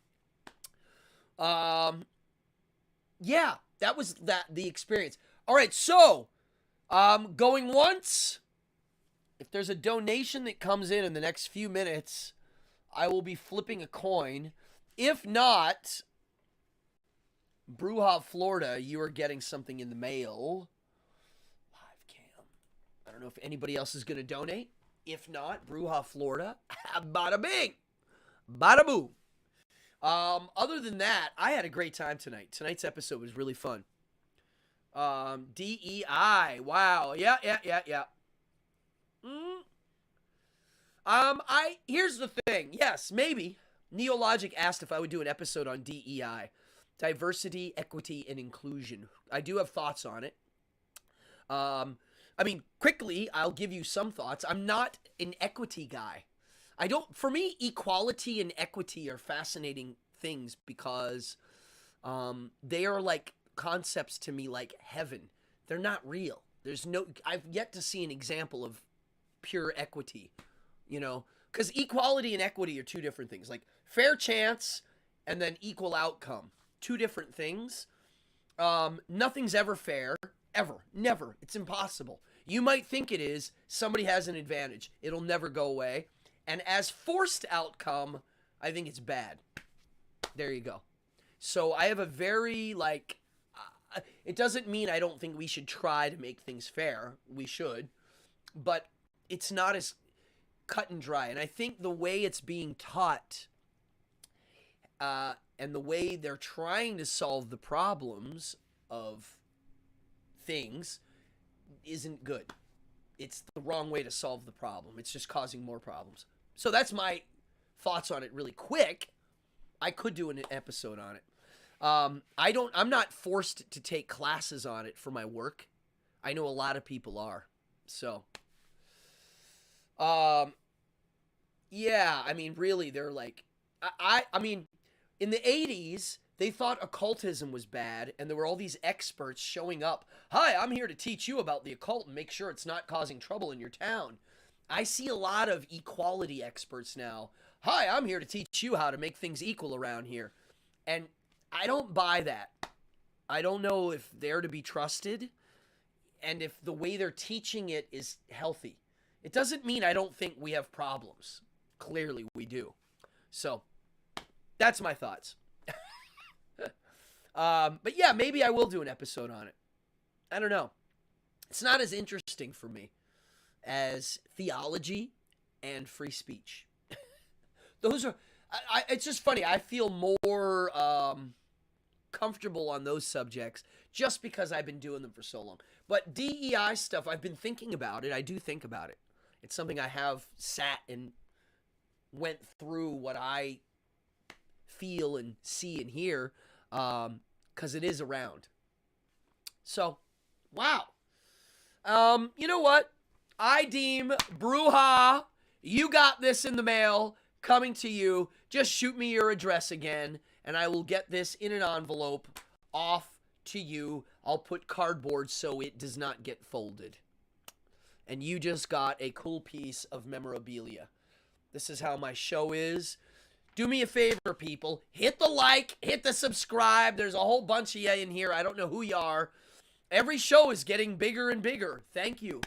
S1: Yeah, that was the experience. All right, so going once. If there's a donation that comes in the next few minutes, I will be flipping a coin. If not, Bruja, Florida, you are getting something in the mail. Live cam. I don't know if anybody else is going to donate. If not, Bruja, Florida, bada bing, bada boom. Other than that, I had a great time tonight. Tonight's episode was really fun. DEI. Wow. Yeah. Here's the thing. Yes, maybe. Neologic asked if I would do an episode on DEI. Diversity, equity, and inclusion. I do have thoughts on it. Quickly, I'll give you some thoughts. I'm not an equity guy. For me, equality and equity are fascinating things because they are like concepts to me like heaven. They're not real. I've yet to see an example of pure equity, because equality and equity are two different things. Like fair chance and then equal outcome. Two different things. Nothing's ever fair. Ever. Never. It's impossible. You might think it is. Somebody has an advantage. It'll never go away. And as forced outcome, I think it's bad. There you go. So I have a very, it doesn't mean I don't think we should try to make things fair. We should. But it's not as cut and dry. And I think the way it's being taught, and the way they're trying to solve the problems of things isn't good. It's the wrong way to solve the problem. It's just causing more problems. So that's my thoughts on it really quick. I could do an episode on it. I'm not forced to take classes on it for my work. I know a lot of people are. So, yeah, really, they're like, in the 80s, they thought occultism was bad, and there were all these experts showing up. Hi, I'm here to teach you about the occult and make sure it's not causing trouble in your town. I see a lot of equality experts now. Hi, I'm here to teach you how to make things equal around here. And I don't buy that. I don't know if they're to be trusted and if the way they're teaching it is healthy. It doesn't mean I don't think we have problems. Clearly we do. So, That's my thoughts. But yeah, maybe I will do an episode on it. I don't know. It's not as interesting for me as theology and free speech. Those are, it's just funny. I feel more comfortable on those subjects just because I've been doing them for so long. But DEI stuff, I've been thinking about it. I do think about it. It's something I have sat and went through what I feel and see and hear, because it is around. So, wow. You know what? I deem Bruja, you got this in the mail, coming to you. Just shoot me your address again, and I will get this in an envelope off to you. I'll put cardboard so it does not get folded. And you just got a cool piece of memorabilia. This is how my show is. Do me a favor, people. Hit the like, hit the subscribe. There's a whole bunch of you in here. I don't know who you are. Every show is getting bigger and bigger. Thank you.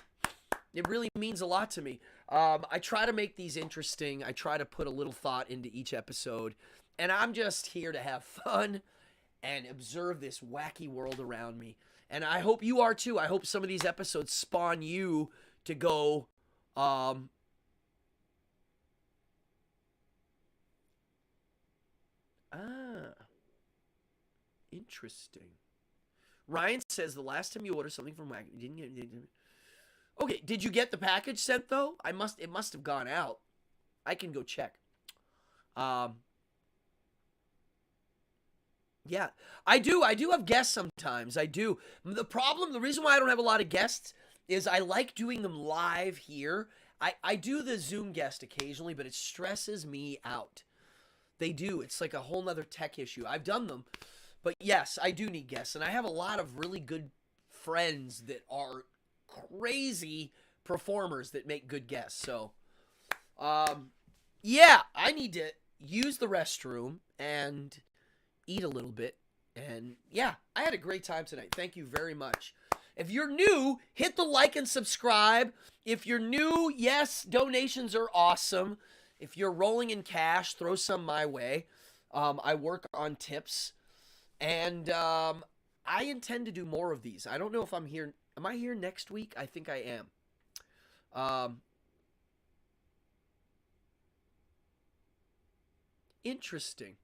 S1: It really means a lot to me. I try to make these interesting. I try to put a little thought into each episode. And I'm just here to have fun and observe this wacky world around me. And I hope you are too. I hope some of these episodes spawn you to go, interesting. Ryan says the last time you ordered something from Wacky, you didn't get. Okay, did you get the package sent though? It must have gone out. I can go check. Yeah, I do have guests sometimes. I do. The reason why I don't have a lot of guests is I like doing them live here. I do the Zoom guest occasionally, but it stresses me out. They do. It's like a whole nother tech issue. I've done them. But yes, I do need guests. And I have a lot of really good friends that are crazy performers that make good guests. So, yeah, I need to use the restroom and eat a little bit. And yeah, I had a great time tonight. Thank you very much. If you're new, hit the like and subscribe. If you're new, yes, donations are awesome. If you're rolling in cash, throw some my way. I work on tips. And I intend to do more of these. I don't know if I'm here. Am I here next week? I think I am. Interesting.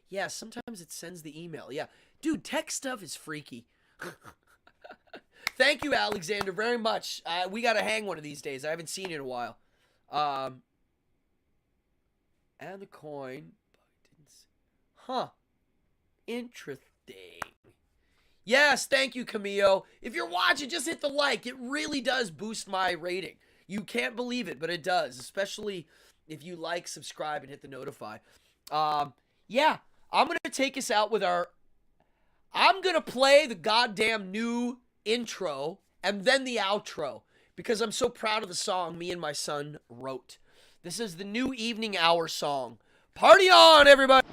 S1: Yeah, sometimes it sends the email. Yeah. Dude, tech stuff is freaky. Thank you, Alexander, very much. We got to hang one of these days. I haven't seen you in a while. And the coin. Huh. Interesting. Yes, thank you, Camillo. If you're watching, just hit the like. It really does boost my rating. You can't believe it, but it does. Especially if you like, subscribe, and hit the notify. Yeah, I'm going to take us out with our... I'm going to play the goddamn new intro and then the outro because I'm so proud of the song me and my son wrote. This is the new evening hour song. Party on, everybody!